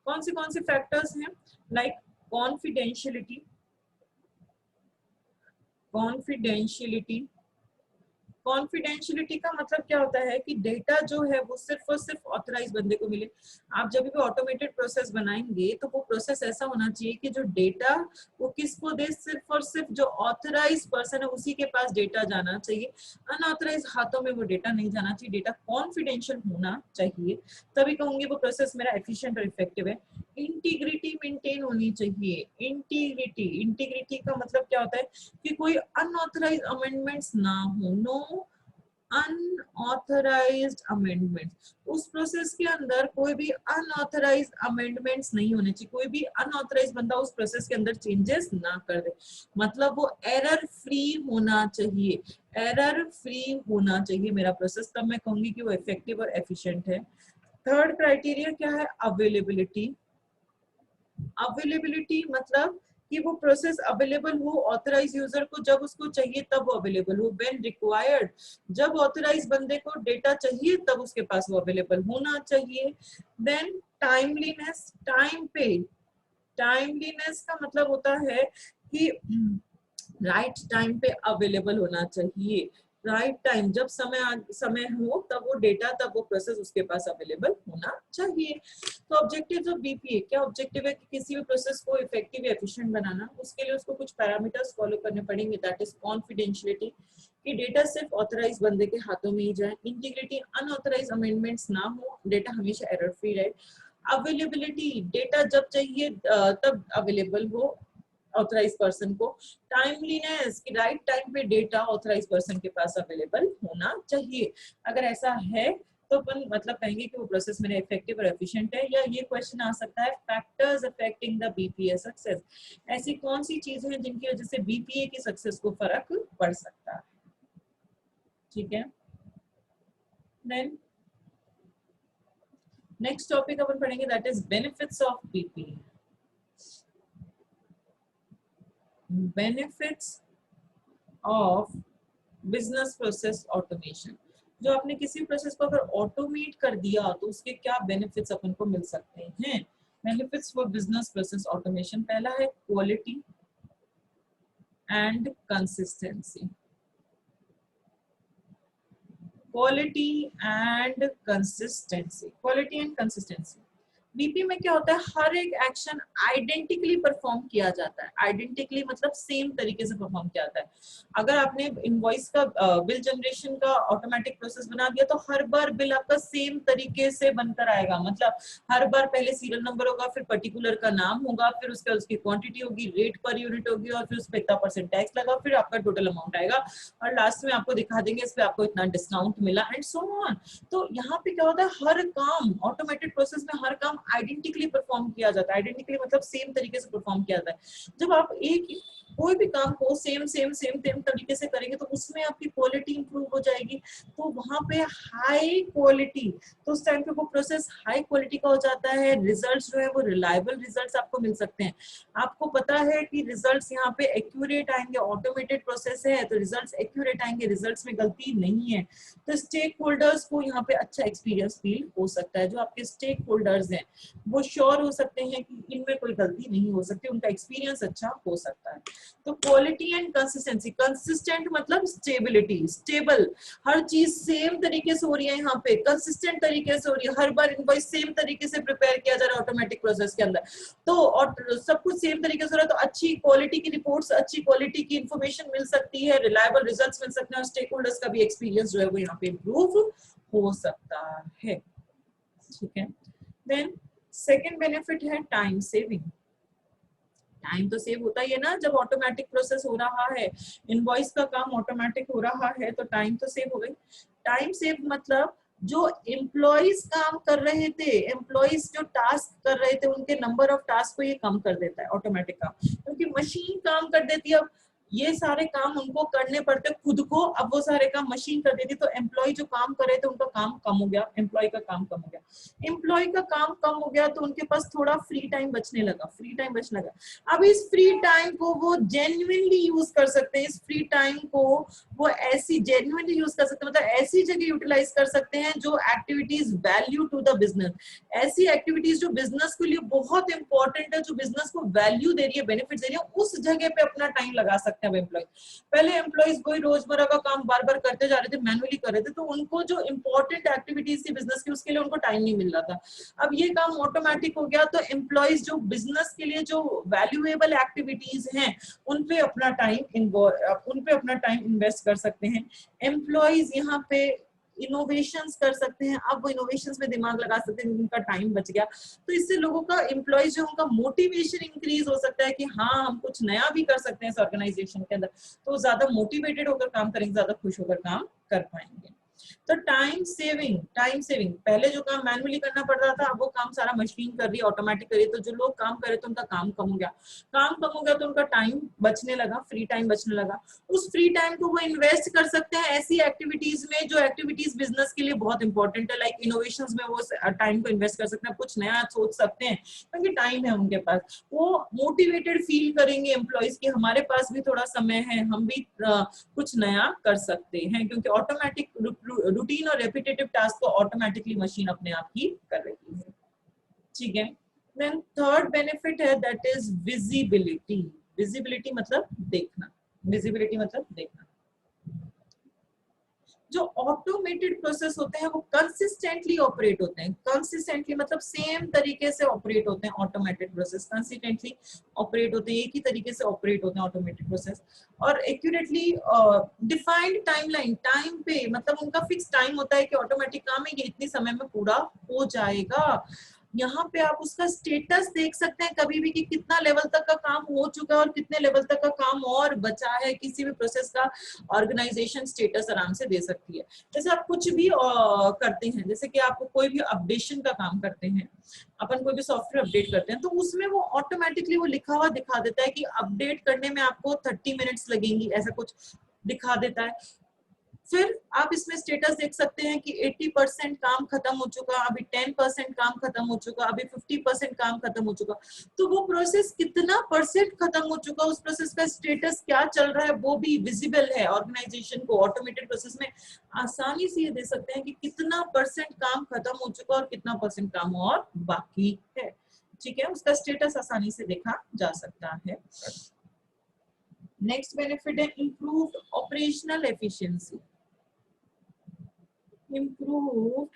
कौन से फैक्टर्स हैं, लाइक कॉन्फिडेंशियलिटी, कॉन्फिडेंशियलिटी कॉन्फिडेंशियलिटी का मतलब क्या होता है कि डेटा जो है वो सिर्फ और सिर्फ ऑथराइज बंदे को मिले। आप जब भी ऑटोमेटेड प्रोसेस बनाएंगे तो वो प्रोसेस ऐसा होना चाहिए कि जो डेटा वो किसको दे, सिर्फ और सिर्फ जो ऑथराइज पर्सन है उसी के पास डेटा जाना चाहिए, अनऑथराइज हाथों में वो डेटा नहीं जाना चाहिए। डेटा कॉन्फिडेंशियल होना चाहिए, तभी कहूंगी वो प्रोसेस मेरा एफिशिएंट और इफेक्टिव है। इंटीग्रिटी मेंटेन होनी चाहिए। इंटीग्रिटी का मतलब क्या होता है कि कोई अनऑथराइज अमेंडमेंट्स ना हो, नो अनऑथराइज्ड अमेंडमेंट्स। उस प्रोसेस के अंदर कोई भी अनऑथराइज्ड अमेंडमेंट्स नहीं होने चाहिए, कोई भी अनऑथराइज्ड बंदा उस प्रोसेस के अंदर चेंजेस ना कर दे। मतलब वो एरर फ्री होना चाहिए, एरर फ्री होना चाहिए मेरा प्रोसेस, तब मैं कहूंगी कि वो इफेक्टिव और एफिशिएंट है। थर्ड क्राइटेरिया क्या है, अवेलेबिलिटी। अवेलेबिलिटी मतलब कि वो प्रोसेस अवेलेबल हो ऑथराइज यूजर को, जब उसको चाहिए तब वो अवेलेबल हो, व्हेन रिक्वायर्ड, जब ऑथराइज बंदे को डेटा चाहिए तब उसके पास वो अवेलेबल होना चाहिए। देन टाइमलीनेस, टाइमलीनेस का मतलब होता है कि राइट टाइम पे अवेलेबल होना चाहिए। राइट टाइम, जब समय हो तब वो डेटा, तब वो प्रोसेस उसके पास अवेलेबल होना चाहिए। तो ऑब्जेक्टिव्स ऑफ बीपीए, क्या ऑब्जेक्टिव है कि किसी भी प्रोसेस को इफेक्टिव या एफिशिएंट बनाना, उसके लिए उसको कुछ पैरामीटर्स फॉलो करने पड़ेंगे, दैट इज कॉन्फिडेंशियलिटी कि डेटा सिर्फ ऑथराइज बंदे के हाथों में ही जाए, इंटीग्रिटी अनऑथराइज अमेंडमेंट्स ना हो, डेटा हमेशा एरर फ्री रहे, अवेलेबिलिटी डेटा जब चाहिए तब अवेलेबल हो ऑथराइज पर्सन को, टाइमलीनेस कि राइट टाइम पे डेटा ऑथराइज पर्सन के पास अवेलेबल होना चाहिए। अगर ऐसा है तो अपन मतलब कहेंगे कि वो प्रोसेस मेरा इफेक्टिव और एफिशिएंट है। या ये क्वेश्चन आ सकता है factors affecting the BPA success, ऐसी कौन सी चीजें हैं जिनकी वजह से बीपीए की सक्सेस को फर्क पड़ सकता है। ठीक है, देन नेक्स्ट टॉपिक अपन पढ़ेंगे that is benefits of BPA. Benefits of business process automation, जो आपने किसी प्रोसेस को अगर ऑटोमेट कर दिया तो उसके क्या बेनिफिट्स अपन को मिल सकते हैं। Benefits for business process automation, पहला है quality and consistency. Quality and consistency, quality and consistency. BP में क्या होता है, हर एक एक्शन आइडेंटिकली परफॉर्म किया जाता है। आइडेंटिकली मतलब सेम तरीके से परफॉर्म किया जाता है। अगर आपने इनवॉइस का बिल जनरेशन का ऑटोमेटिक प्रोसेस बना दिया तो हर बार बिल आपका सेम तरीके से बनकर आएगा। मतलब हर बार पहले सीरियल नंबर होगा, फिर पर्टिकुलर का नाम होगा, फिर उसके उसकी क्वांटिटी होगी, रेट पर यूनिट होगी, और फिर उस पर इतना परसेंट टैक्स लगा, फिर आपका टोटल अमाउंट आएगा और लास्ट में आपको दिखा देंगे इस पे आपको इतना डिस्काउंट मिला एंड सो ऑन। तो यहाँ पे क्या होता है, हर काम ऑटोमेटेड प्रोसेस में हर काम आइडेंटिकली परफॉर्म किया जाता है। आइडेंटिकली मतलब सेम तरीके से परफॉर्म किया जाता है। जब आप एक कोई भी काम को सेम तरीके से करेंगे तो उसमें आपकी क्वालिटी इंप्रूव हो जाएगी। तो वहां पे हाई क्वालिटी, तो उस टाइम पे वो प्रोसेस हाई क्वालिटी का हो जाता है। रिजल्ट्स जो है वो रिलायबल रिजल्ट्स आपको मिल सकते हैं। आपको पता है कि रिजल्ट्स यहाँ पे एक्यूरेट आएंगे, ऑटोमेटेड प्रोसेस है तो रिजल्ट्स एक्यूरेट आएंगे, रिजल्ट्स में गलती नहीं है। तो स्टेक होल्डर्स को यहाँ पे अच्छा एक्सपीरियंस फील हो सकता है। जो आपके स्टेक होल्डर्स हैं वो श्योर हो सकते हैं कि इनमें कोई गलती नहीं हो सकती, उनका एक्सपीरियंस अच्छा हो सकता है। तो क्वालिटी एंड कंसिस्टेंसी, कंसिस्टेंट मतलब स्टेबिलिटी, स्टेबल, हर चीज सेम तरीके से हो रही है, यहाँ पे कंसिस्टेंट तरीके से हो रही है, हर बार इनवॉइस सेम तरीके से प्रिपेयर किया जा रहा है ऑटोमेटिक प्रोसेस के अंदर। तो और सब कुछ सेम तरीके से हो रहा है तो अच्छी क्वालिटी की रिपोर्ट्स, अच्छी क्वालिटी की इंफॉर्मेशन मिल सकती है, रिलायबल रिजल्ट्स मिल सकते हैं, और स्टेक होल्डर्स का भी एक्सपीरियंस जो है वो यहाँ पे इंप्रूव हो सकता है। ठीक है, देन सेकेंड बेनिफिट है टाइम सेविंग। टाइम तो सेव होता ही है ना, जब ऑटोमेटिक प्रोसेस हो रहा है, इनवॉइस का काम ऑटोमेटिक हो रहा है तो टाइम तो सेव हो गई। टाइम सेव मतलब जो एम्प्लॉयज काम कर रहे थे, एम्प्लॉयज जो टास्क कर रहे थे, उनके नंबर ऑफ टास्क को ये कम कर देता है ऑटोमेटिक काम, क्योंकि मशीन काम कर देती है। अब ये सारे काम उनको करने पड़ते खुद को, अब वो सारे काम मशीन कर देती, तो एम्प्लॉय जो काम कर रहे थे उनका काम कम हो गया, एम्प्लॉय का काम कम हो गया। एम्प्लॉय का काम कम हो गया तो उनके पास थोड़ा फ्री टाइम बचने लगा, फ्री टाइम बचने लगा। अब इस फ्री टाइम को वो जेन्युइनली यूज कर सकते हैं, इस फ्री टाइम को वो ऐसी जेन्युइनली यूज कर सकते हैं, मतलब ऐसी जगह यूटिलाइज कर सकते हैं जो activities value to the business, ऐसी एक्टिविटीज जो बिजनेस के लिए बहुत इंपॉर्टेंट है, जो बिजनेस को वैल्यू दे रही है, बेनिफिट दे रही है, उस जगह पे अपना टाइम लगा सकते हैं एम्प्लॉय। पहले एम्प्लॉयज कोई रोजमर्रा का काम बार बार करते जा रहे थे, मैनुअली कर रहे थे, तो उनको जो इंपॉर्टेंट एक्टिविटीज थी बिजनेस की, उसके लिए उनको टाइम नहीं मिल रहा था। अब ये काम ऑटोमेटिक हो गया, तो एम्प्लॉयज जो बिजनेस के लिए जो वैल्यूएबल एक्टिविटीज हैं उन पे अपना टाइम इन्वेस्ट कर सकते हैं। एम्प्लॉयज यहाँ पे इनोवेशंस कर सकते हैं, अब वो इनोवेशंस में दिमाग लगा सकते हैं, उनका टाइम बच गया। तो इससे लोगों का, एम्प्लॉयज जो उनका मोटिवेशन इंक्रीज हो सकता है कि हाँ हम कुछ नया भी कर सकते हैं इस ऑर्गेनाइजेशन के अंदर, तो ज्यादा मोटिवेटेड होकर काम करेंगे, ज्यादा खुश होकर काम कर पाएंगे। तो टाइम सेविंग, पहले जो काम मैनुअली करना पड़ता था, अब वो काम सारा मशीन कर रही है, ऑटोमेटिक कर रही है, तो जो लोग काम कर रहे थे उनका काम कम हो गया, काम कम हो गया तो उनका टाइम बचने लगा, फ्री टाइम बचने लगा। उस फ्री टाइम को वो इन्वेस्ट कर सकते हैं ऐसी एक्टिविटीज में जो एक्टिविटीज बिजनेस के लिए बहुत इंपॉर्टेंट है, लाइक इनोवेशंस में वो टाइम को इन्वेस्ट कर सकते हैं, कुछ नया सोच सकते हैं क्योंकि टाइम है उनके पास। वो मोटिवेटेड फील करेंगे एम्प्लॉयज की हमारे पास भी थोड़ा समय है, हम भी कुछ नया कर सकते हैं, क्योंकि ऑटोमेटिक रूटीन और रेपिटेटिव टास्क को ऑटोमेटिकली मशीन अपने आप ही कर रही है। ठीक है, देन थर्ड बेनिफिट है दैट इज विजिबिलिटी। विजिबिलिटी मतलब देखना, विजिबिलिटी मतलब देखना। जो ऑटोमेटेड प्रोसेस होते हैं वो कंसिस्टेंटली ऑपरेट होते हैं, कंसिस्टेंटली मतलब सेम तरीके से ऑपरेट होते हैं। ऑटोमेटेड प्रोसेस कंसिस्टेंटली ऑपरेट होते हैं, एक ही तरीके से ऑपरेट होते हैं ऑटोमेटेड प्रोसेस, और एक्यूरेटली डिफाइंड टाइमलाइन, टाइम पे मतलब उनका फिक्स टाइम होता है कि ऑटोमेटिक काम है ये इतने समय में पूरा हो जाएगा। यहाँ पे आप उसका स्टेटस देख सकते हैं कभी भी कि कितना लेवल तक का काम हो चुका है और कितने लेवल तक का काम और बचा है। किसी भी प्रोसेस का ऑर्गेनाइजेशन स्टेटस आराम से दे सकती है। जैसे आप कुछ भी करते हैं, जैसे कि आप कोई भी अपडेशन का काम करते हैं, अपन कोई भी सॉफ्टवेयर अपडेट करते हैं, तो उसमें वो ऑटोमेटिकली वो लिखा हुआ दिखा देता है कि अपडेट करने में आपको 30 मिनट्स लगेंगी, ऐसा कुछ दिखा देता है। फिर आप इसमें स्टेटस देख सकते हैं कि 80% काम खत्म हो चुका, अभी 10% काम खत्म हो चुका, अभी 50% काम खत्म हो चुका। तो वो प्रोसेस कितना परसेंट खत्म हो चुका, उस प्रोसेस का स्टेटस क्या चल रहा है, वो भी विजिबल है ऑर्गेनाइजेशन को। ऑटोमेटेड प्रोसेस में आसानी से ये दे सकते हैं कि कितना परसेंट काम खत्म हो चुका और कितना परसेंट काम और बाकी है। ठीक है, उसका स्टेटस आसानी से देखा जा सकता है। नेक्स्ट बेनिफिट है improved operational efficiency. improved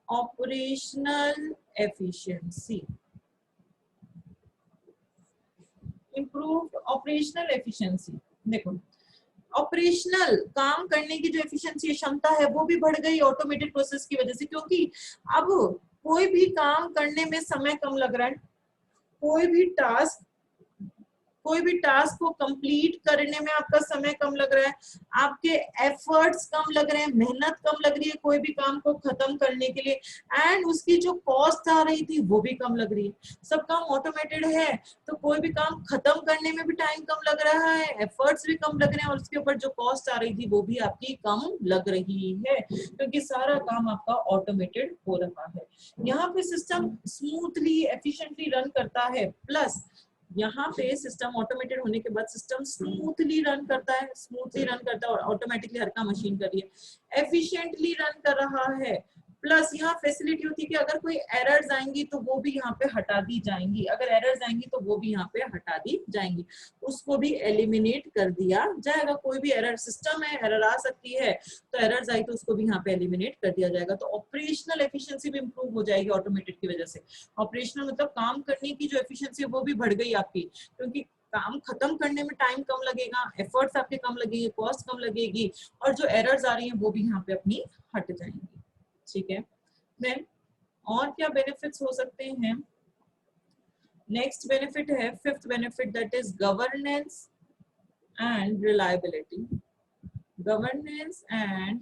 operational efficiency, improved operational efficiency। देखो, ऑपरेशनल काम करने की जो एफिशिएंसी क्षमता है वो भी बढ़ गई ऑटोमेटेड प्रोसेस की वजह से, क्योंकि अब कोई भी काम करने में समय कम लग रहा है, कोई भी टास्क को कंप्लीट करने में आपका समय कम लग रहा है, आपके एफर्ट्स कम लग रहे हैं, मेहनत कम लग रही है कोई भी काम को खत्म करने के लिए, एंड उसकी जो कॉस्ट आ रही थी वो भी कम लग रही है। सब काम ऑटोमेटेड है तो कोई भी काम खत्म करने में भी टाइम कम लग रहा है, एफर्ट्स भी कम लग रहे हैं, और उसके ऊपर जो कॉस्ट आ रही थी वो भी आपकी कम लग रही है, क्योंकि सारा काम आपका ऑटोमेटेड हो रहा है। यहाँ पे सिस्टम स्मूथली एफिशिएंटली रन करता है, प्लस यहाँ पे सिस्टम ऑटोमेटेड होने के बाद सिस्टम स्मूथली रन करता है और ऑटोमेटिकली हर काम मशीन कर रही है, एफिशिएंटली रन कर रहा है। प्लस यहाँ फैसिलिटी होती है कि अगर कोई एरर्स आएंगी तो वो भी यहाँ पे हटा दी जाएंगी, अगर एरर्स आएंगी तो वो भी यहाँ पे हटा दी जाएंगी, उसको भी एलिमिनेट कर दिया जाएगा। कोई भी एरर, सिस्टम है एरर आ सकती है, तो एरर्स आई तो उसको भी यहाँ पे एलिमिनेट कर दिया जाएगा। तो ऑपरेशनल एफिशिएंसी भी इंप्रूव हो जाएगी ऑटोमेटेड की वजह से। ऑपरेशनल मतलब काम करने की जो एफिशिएंसी है वो भी बढ़ गई आपकी, क्योंकि काम खत्म करने में टाइम कम लगेगा, एफर्ट्स आपके कम लगेंगे, कॉस्ट कम लगेगी, और जो एरर्स आ रही हैं वो भी यहाँ पे अपनी हट जाएंगी। ठीक है, देन और क्या बेनिफिट्स हो सकते हैं? नेक्स्ट बेनिफिट है fifth benefit, that is governance and reliability. Governance and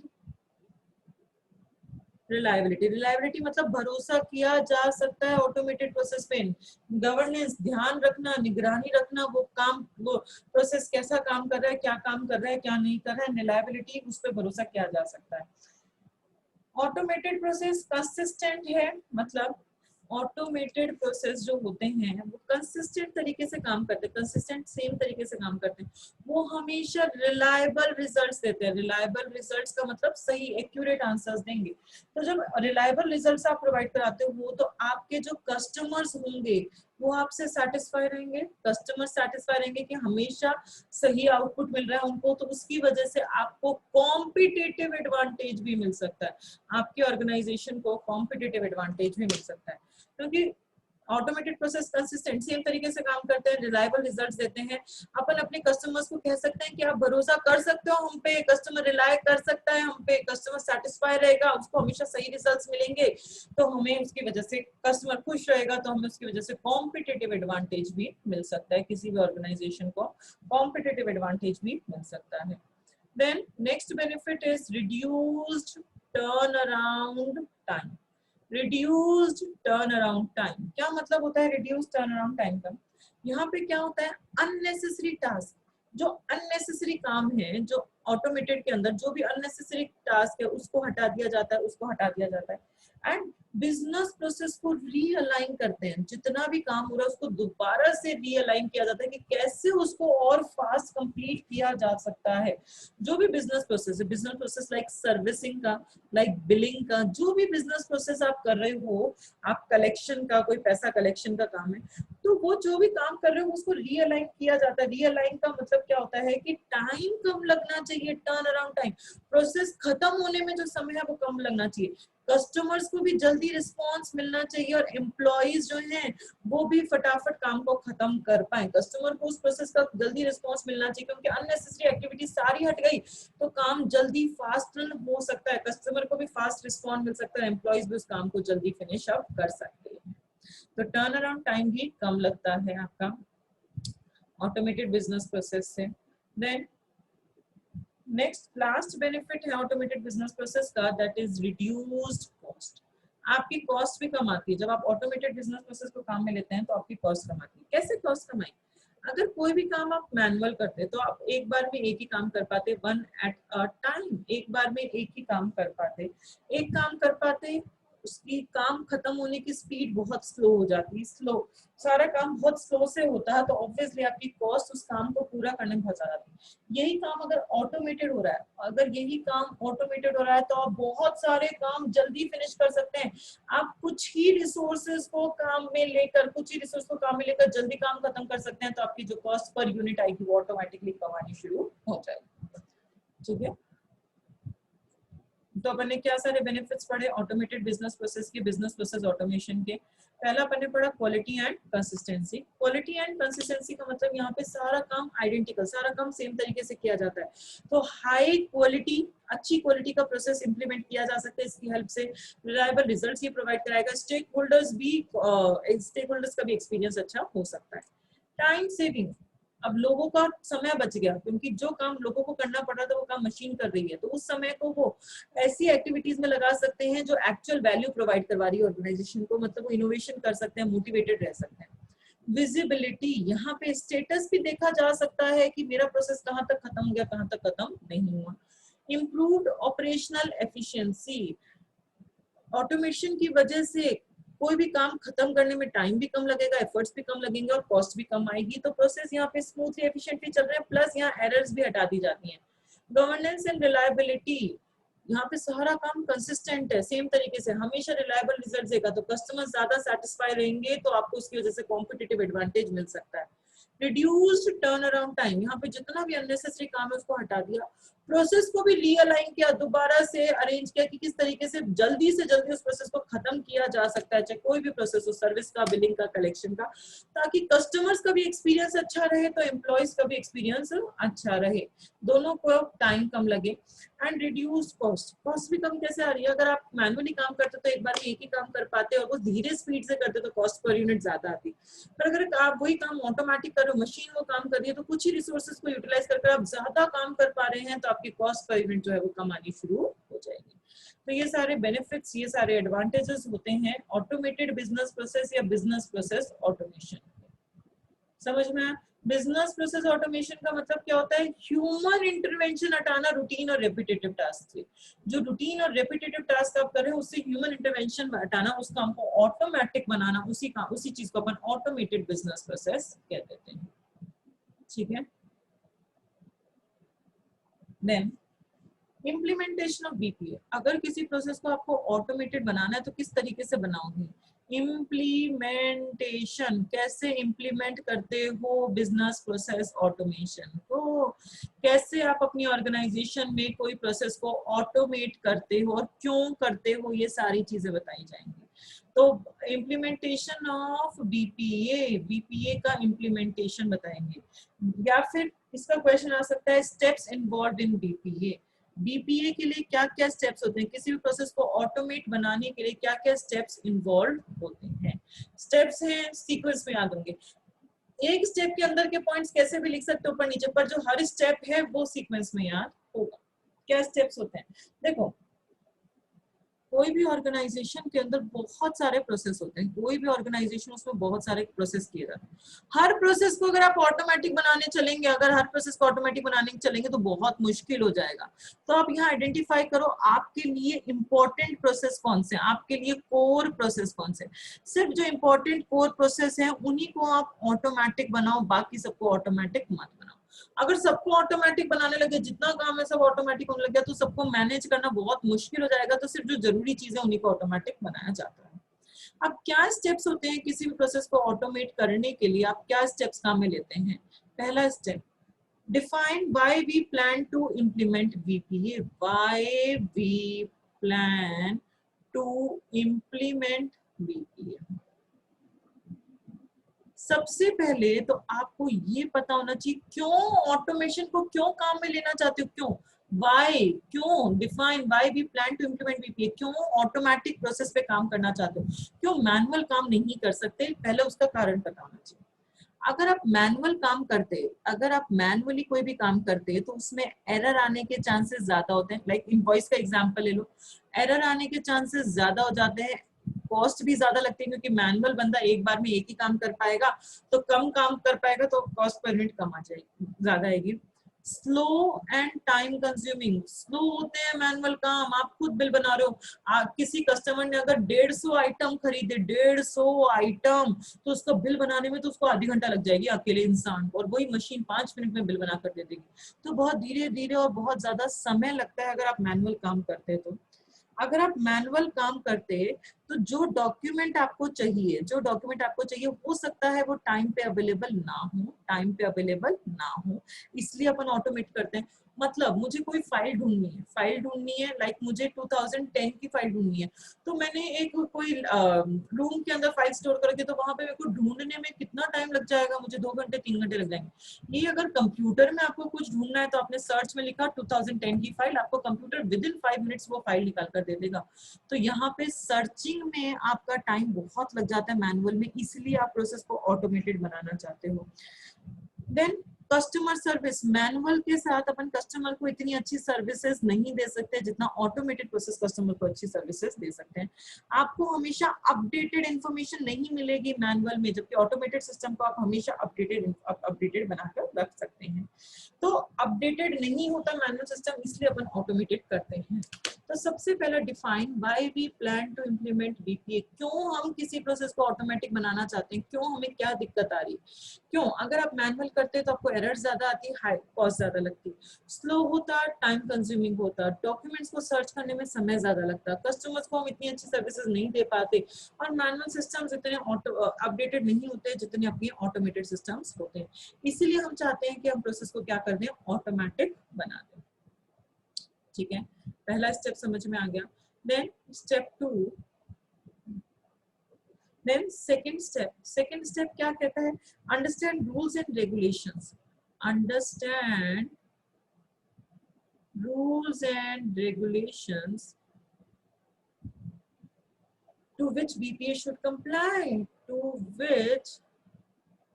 reliability, reliability मतलब भरोसा किया जा सकता है ऑटोमेटेड प्रोसेस पे। गवर्नेंस, ध्यान रखना, निगरानी रखना, वो काम, वो प्रोसेस कैसा काम कर रहा है, क्या काम कर रहा है, क्या नहीं कर रहा है, रिलायबिलिटी, उस पर भरोसा किया जा सकता है। ऑटोमेटेड प्रोसेस कंसिस्टेंट है, मतलब ऑटोमेटेड प्रोसेस जो होते हैं वो कंसिस्टेंट तरीके से काम करते हैं, कंसिस्टेंट सेम तरीके से काम करते हैं, वो हमेशा रिलायबल रिजल्ट्स देते हैं। रिलायबल रिजल्ट्स का मतलब सही एक्यूरेट आंसर्स देंगे। तो जब रिलायबल रिजल्ट्स आप प्रोवाइड कराते हो तो आपके जो कस्टमर्स होंगे वो आपसे सेटिस्फाई रहेंगे, कस्टमर सेटिस्फाई रहेंगे कि हमेशा सही आउटपुट मिल रहा है उनको, तो उसकी वजह से आपको कॉम्पिटिटिव एडवांटेज भी मिल सकता है, आपके ऑर्गेनाइजेशन को कॉम्पिटिटिव एडवांटेज भी मिल सकता है, क्योंकि ऑटोमेटेड प्रोसेस कंसिस्टेंट सेम तरीके से काम करते हैं, रिलायबल रिजल्ट्स देते हैं। अपन अपने कस्टमर्स को कह सकते हैं कि आप भरोसा कर सकते हो हम पे, कस्टमर रिलाय कर सकता है हम पे, कस्टमर सेटिस्फाई रहेगा, उसको हमेशा सही रिजल्ट्स मिलेंगे, तो हमें उसकी वजह से कस्टमर खुश रहेगा, तो हमें उसकी वजह से कॉम्पिटिटिव एडवांटेज भी मिल सकता है, किसी भी ऑर्गेनाइजेशन को कॉम्पिटिटिव एडवांटेज भी मिल सकता है। Then next benefit is reduced turnaround time. Reduced turnaround time. क्या मतलब होता है reduced turnaround time का? यहाँ पे क्या होता है, unnecessary task, जो unnecessary काम है, जो ऑटोमेटेड के अंदर जो भी unnecessary task है उसको हटा दिया जाता है, उसको हटा दिया जाता है, एंड बिजनेस प्रोसेस को रीअलाइन करते हैं। जितना भी काम हो रहा है उसको दोबारा से रीअलाइन किया जाता है कि कैसे उसको और फास्ट कंप्लीट किया जा सकता है। जो भी बिजनेस प्रोसेस है, बिजनेस प्रोसेस लाइक सर्विसिंग का, लाइक बिलिंग का, जो भी बिजनेस प्रोसेस आप कर रहे हो, आप कलेक्शन का, कोई पैसा कलेक्शन का काम है, तो वो जो भी काम कर रहे हो उसको रीअलाइन किया जाता है। रीअलाइन का मतलब क्या होता है कि टाइम कम लगना चाहिए, टर्न अराउंड टाइम, प्रोसेस खत्म होने में जो समय है वो कम लगना चाहिए, कस्टमर्स को भी जल्दी रिस्पांस मिलना चाहिए, और एम्प्लॉइज जो हैं वो भी फटाफट काम को खत्म कर पाए। कस्टमर को उस प्रोसेस का जल्दी रिस्पांस मिलना चाहिए, क्योंकि अननेसेसरी एक्टिविटी सारी हट गई तो काम जल्दी फास्ट हो सकता है, कस्टमर को भी फास्ट रिस्पॉन्स मिल सकता है, एम्प्लॉइज भी उस काम को जल्दी फिनिश अप कर सकते हैं। तो टर्न अराउंड टाइम भी कम लगता है आपका ऑटोमेटेड बिजनेस प्रोसेस से। देन नेक्स्ट लास्ट बेनिफिट है ऑटोमेटेड बिजनेस प्रोसेस का, दैट इज रिड्यूस्ड कॉस्ट। आपकी कॉस्ट भी कम आती है जब आप ऑटोमेटेड बिजनेस प्रोसेस को काम में लेते हैं, तो आपकी कॉस्ट कम आती है। कैसे कॉस्ट कमाई? अगर कोई भी काम आप मैनुअल करते तो आप एक बार में एक ही काम कर पाते, वन एट अ टाइम, एक बार में एक ही काम कर पाते, एक काम कर पाते, उसकी काम खत्म होने की स्पीड बहुत स्लो हो जाती है, स्लो, सारा काम बहुत स्लो से होता है, तो ऑब्वियसली आपकी कॉस्ट उस काम को पूरा करने में बहुत ज्यादा आती है। यही काम अगर ऑटोमेटेड हो रहा है, अगर यही काम ऑटोमेटेड हो रहा है, तो आप बहुत सारे काम जल्दी फिनिश कर सकते हैं। आप कुछ ही रिसोर्सेज को काम में लेकर, कुछ ही रिसोर्स को काम में लेकर जल्दी काम खत्म कर सकते हैं, तो आपकी जो कॉस्ट पर यूनिट आएगी वो ऑटोमेटिकली कम आनी शुरू हो जाएगी। ठीक है, तो अपन ने क्या सारे बेनिफिट्स पढ़े ऑटोमेटेड बिजनेस प्रोसेस के, बिजनेस प्रोसेस ऑटोमेशन के। पहला अपन ने पढ़ा quality and consistency. Quality and consistency का मतलब यहाँ पे सारा काम आइडेंटिकल, सारा काम सेम तरीके से किया जाता है, तो हाई क्वालिटी, अच्छी क्वालिटी का प्रोसेस इंप्लीमेंट किया जा सकता है इसकी हेल्प से। रिलायबल रिजल्ट्स ये प्रोवाइड कराएगा, स्टेक होल्डर्स का भी एक्सपीरियंस अच्छा हो सकता है। टाइम सेविंग, अब लोगों का समय बच गया, क्योंकि जो काम लोगों को करना पड़ रहा था वो काम मशीन कर रही है, तो उस समय को वो ऐसी एक्टिविटीज में लगा सकते हैं जो एक्चुअल वैल्यू प्रोवाइड करवा रही है ऑर्गेनाइजेशन को, मतलब वो इनोवेशन कर सकते हैं, मोटिवेटेड रह सकते हैं। विजिबिलिटी, यहाँ पे स्टेटस भी देखा जा सकता है कि मेरा प्रोसेस कहाँ तक खत्म हो गया, कहाँ तक खत्म नहीं हुआ। इम्प्रूव्ड ऑपरेशनल एफिशिएंसी, ऑटोमेशन की वजह से कोई भी काम खत्म करने में टाइम भी कम लगेगा, एफर्ट्स भी कम लगेंगे और कॉस्ट भी कम आएगी, तो प्रोसेस यहाँ पे स्मूथली एफिशिएंटली चल रहे हैं, प्लस यहाँ एरर्स भी हटा दी जाती हैं। गवर्नेंस एंड रिलायबिलिटी, यहाँ पे सारा काम कंसिस्टेंट है, सेम तरीके से हमेशा रिलायबल रिजल्ट देगा, तो कस्टमर ज्यादा सेटिस्फाई रहेंगे, तो आपको उसकी वजह से कॉम्पिटिटिव एडवांटेज मिल सकता है। रिड्यूस्ड टर्न अराउंड टाइम, यहाँ पे जितना भी अननेसेसरी काम है उसको हटा दिया, प्रोसेस को भी रीअलाइन किया, दोबारा से अरेंज किया कि किस तरीके से जल्दी उस प्रोसेस को खत्म किया जा सकता है, चाहे कोई भी प्रोसेस हो, सर्विस का, बिलिंग का, कलेक्शन का, ताकि कस्टमर्स का भी एक्सपीरियंस अच्छा रहे, तो एम्प्लॉइज का भी एक्सपीरियंस अच्छा रहे, दोनों को टाइम कम लगे। एंड रिड्यूस कॉस्ट, कॉस्ट भी कम कैसे आ रही है? अगर आप मैनुअली काम करते तो एक बार में एक ही काम कर पाते और वो धीरे स्पीड से करते तो कॉस्ट पर यूनिट ज्यादा आती, पर अगर आप वही काम ऑटोमेटिक कर रहे हो, मशीन वो काम कर रही है, तो कुछ ही रिसोर्सेज को यूटिलाइज करके आप ज्यादा काम कर पा रहे हैं, तो आपकी कॉस्ट पर यूनिट जो है वो कम आनी शुरू हो जाएगी। तो ये सारे बेनिफिट्स, ये सारे एडवांटेजेस होते हैं ऑटोमेटेड बिजनेस प्रोसेस या बिजनेस प्रोसेस ऑटोमेशन। समझ में आया? बिजनेस प्रोसेस ऑटोमेशन का मतलब क्या होता है? ह्यूमन इंटरवेंशन हटाना रूटीन और रेपिटेटिव टास्क से। जो रूटीन और रेपिटेटिव टास्क आप कर रहे हैं उससे ह्यूमन इंटरवेंशन हटाना, उस काम को ऑटोमेटिक बनाना, उसी चीज को अपन ऑटोमेटेड बिजनेस प्रोसेस कह देते हैं। ठीक है। Then implementation of BPA. अगर किसी प्रोसेस को आपको ऑटोमेटेड बनाना है तो किस तरीके से बनाओगे? इम्प्लीमेंटेशन, कैसे इम्प्लीमेंट करते हो बिजनेस प्रोसेस ऑटोमेशन को, कैसे आप अपनी ऑर्गेनाइजेशन में कोई प्रोसेस को ऑटोमेट करते हो और क्यों करते हो, ये सारी चीजें बताई जाएंगी। तो इम्प्लीमेंटेशन ऑफ बीपीए, बीपीए का इम्प्लीमेंटेशन बताएंगे। या फिर इसका क्वेश्चन आ सकता है steps involve in BPA. BPA के लिए क्या क्या स्टेप्स होते हैं, किसी भी प्रोसेस को ऑटोमेट बनाने के लिए क्या क्या स्टेप्स इन्वॉल्व होते हैं। स्टेप्स हैं, सीक्वेंस में याद होंगे। एक स्टेप के अंदर के पॉइंट्स कैसे भी लिख सकते हो ऊपर नीचे, पर जो हर स्टेप है वो सीक्वेंस में याद होगा। क्या स्टेप्स होते हैं? देखो, कोई भी ऑर्गेनाइजेशन के अंदर बहुत सारे प्रोसेस होते हैं, कोई भी ऑर्गेनाइजेशन उसमें बहुत सारे प्रोसेस किए जाते हैं। हर प्रोसेस को अगर आप ऑटोमेटिक बनाने चलेंगे, अगर हर प्रोसेस को ऑटोमेटिक बनाने चलेंगे तो बहुत मुश्किल हो जाएगा। तो आप यहाँ आइडेंटिफाई करो आपके लिए इंपॉर्टेंट प्रोसेस कौन से, आपके लिए कोर प्रोसेस कौन से। सिर्फ जो इंपॉर्टेंट कोर प्रोसेस है उन्हीं को आप ऑटोमेटिक बनाओ, बाकी सबको ऑटोमेटिक मत बनाओ। अगर सबको ऑटोमेटिक बनाने लगे, जितना काम है सब ऑटोमेटिक होने लग गया, तो सबको मैनेज करना बहुत मुश्किल हो जाएगा। तो सिर्फ जो जरूरी चीजें उन्हीं को ऑटोमेटिक बनाया जाता है। अब क्या स्टेप्स होते हैं किसी भी प्रोसेस को ऑटोमेट करने के लिए, आप क्या स्टेप्स काम में लेते हैं? पहला step, define why we plan to implement BPA. Why we plan to implement BPA. सबसे पहले तो आपको ये पता होना चाहिए क्यों ऑटोमेशन को क्यों काम में लेना चाहते हो, क्यों, वाई, क्यों, define why we plan to implement BPA. क्यों ऑटोमेटिक प्रोसेस पे काम करना चाहते हो, क्यों मैनुअल काम नहीं कर सकते, पहले उसका कारण पता होना चाहिए। अगर आप मैनुअल काम करते, अगर आप मैनुअली कोई भी काम करते तो उसमें एरर आने के चांसेस ज्यादा होते हैं। लाइक इनवॉइस का एग्जांपल ले लो, एरर आने के चांसेस ज्यादा हो जाते हैं, कॉस्ट भी ज्यादा लगती है, क्योंकि मैनुअल बंदा एक बार में एक ही काम कर पाएगा, तो कम काम कर पाएगा, तो कॉस्ट पर यूनिट कम आ जाएगी, ज्यादा आएगी। Slow and time consuming, slow होते हैं मैनुअल काम। आप खुद बिल बना रहे हो, किसी कस्टमर ने अगर 150 आइटम खरीदे, 150 आइटम, तो उसका बिल बनाने में तो उसको आधी घंटा लग जाएगी अकेले इंसान को, और वही मशीन 5 मिनट में बिल बना कर दे देगी। तो बहुत धीरे धीरे और बहुत ज्यादा समय लगता है अगर आप मैनुअल काम करते हैं तो। अगर आप मैनुअल काम करते तो जो डॉक्यूमेंट आपको चाहिए, जो डॉक्यूमेंट आपको चाहिए हो सकता है वो टाइम पे अवेलेबल ना हो, टाइम पे अवेलेबल ना हो, इसलिए अपन ऑटोमेट करते हैं। मतलब मुझे कोई फाइल ढूंढनी है, फाइल ढूंढनी है, लाइक मुझे 2010 की फाइल ढूंढनी है, तो मैंने एक कोई रूम के अंदर फाइल स्टोर करके, तो वहां पे मेरे को ढूंढने में कितना टाइम लग जाएगा, मुझे 2 घंटे 3 घंटे लग जाएंगे। ये अगर कंप्यूटर में आपको कुछ ढूंढना है तो आपने सर्च में लिखा 2010 की फाइल, आपको कंप्यूटर विद इन 5 मिनट्स वो फाइल निकाल कर दे देगा। तो यहाँ पे सर्चिंग में आपका टाइम बहुत लग जाता है मैनुअल में, इसलिए आप प्रोसेस को ऑटोमेटेड बनाना चाहते हो। देन कस्टमर सर्विस, मैनुअल के साथ अपन कस्टमर को इतनी अच्छी सर्विसेज नहीं दे सकते जितना ऑटोमेटेड प्रोसेस कस्टमर को अच्छी सर्विसेज दे सकते हैं। आपको हमेशा अपडेटेड इंफॉर्मेशन नहीं मिलेगी मैनुअल में, जबकि ऑटोमेटेड सिस्टम को आप हमेशा अपडेटेड बनाकर रख सकते हैं। तो अपडेटेड नहीं होता मैनुअल सिस्टम, इसलिए अपन ऑटोमेटेड करते हैं। तो सबसे पहला define why we plan to implement BPA. क्यों हम किसी प्रोसेस को ऑटोमेटिक बनाना चाहते हैं, क्यों हमें क्या दिक्कत आ रही है, क्यों। अगर आप मैनुअल करते हैं तो आपको एरर ज्यादा आती है, हाई कॉस्ट ज्यादा लगती है, स्लो होता, टाइम कंज्यूमिंग होता, डॉक्यूमेंट्स को सर्च करने में समय ज्यादा लगता, कस्टमर्स को हम इतनी अच्छी सर्विसेज नहीं दे पाते, और मैनुअल सिस्टम्स इतने अपडेटेड नहीं होते जितने अपने ऑटोमेटेड सिस्टम्स होते हैं। इसीलिए हम चाहते हैं कि हम प्रोसेस को क्या कर दें, ऑटोमेटिक बना दें। ठीक है, पहला स्टेप समझ में आ गया। Then step 2, then second step क्या कहता है, understand rules and regulations. Understand rules and regulations to which BPA should comply, to which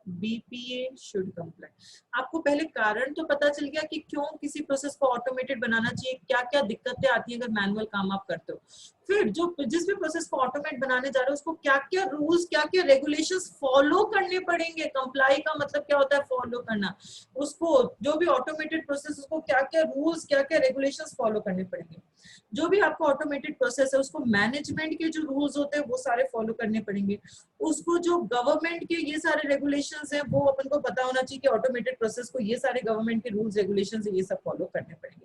BPA should comply. आपको पहले कारण तो पता चल गया कि क्यों किसी प्रोसेस को ऑटोमेटेड बनाना चाहिए, क्या क्या दिक्कतें आती हैं अगर मैनुअल काम आप करते हो। फिर जो जिस भी प्रोसेस को ऑटोमेट बनाने जा रहे हो उसको क्या क्या रूल्स, क्या क्या रेगुलेशंस फॉलो करने पड़ेंगे। कंप्लाई का मतलब क्या होता है, फॉलो करना। उसको जो भी ऑटोमेटेड प्रोसेस उसको क्या क्या रूल्स, क्या क्या रेगुलेशंस फॉलो करने पड़ेंगे। जो भी आपका ऑटोमेटेड प्रोसेस है उसको मैनेजमेंट के जो रूल्स होते हैं वो सारे फॉलो करने पड़ेंगे। उसको जो गवर्नमेंट के ये सारे रेगुलेशंस हैं वो अपन को पता होना चाहिए कि ऑटोमेटेड प्रोसेस को ये सारे गवर्नमेंट के रूल्स रेगुलेशंस ये सब फॉलो करने पड़ेंगे।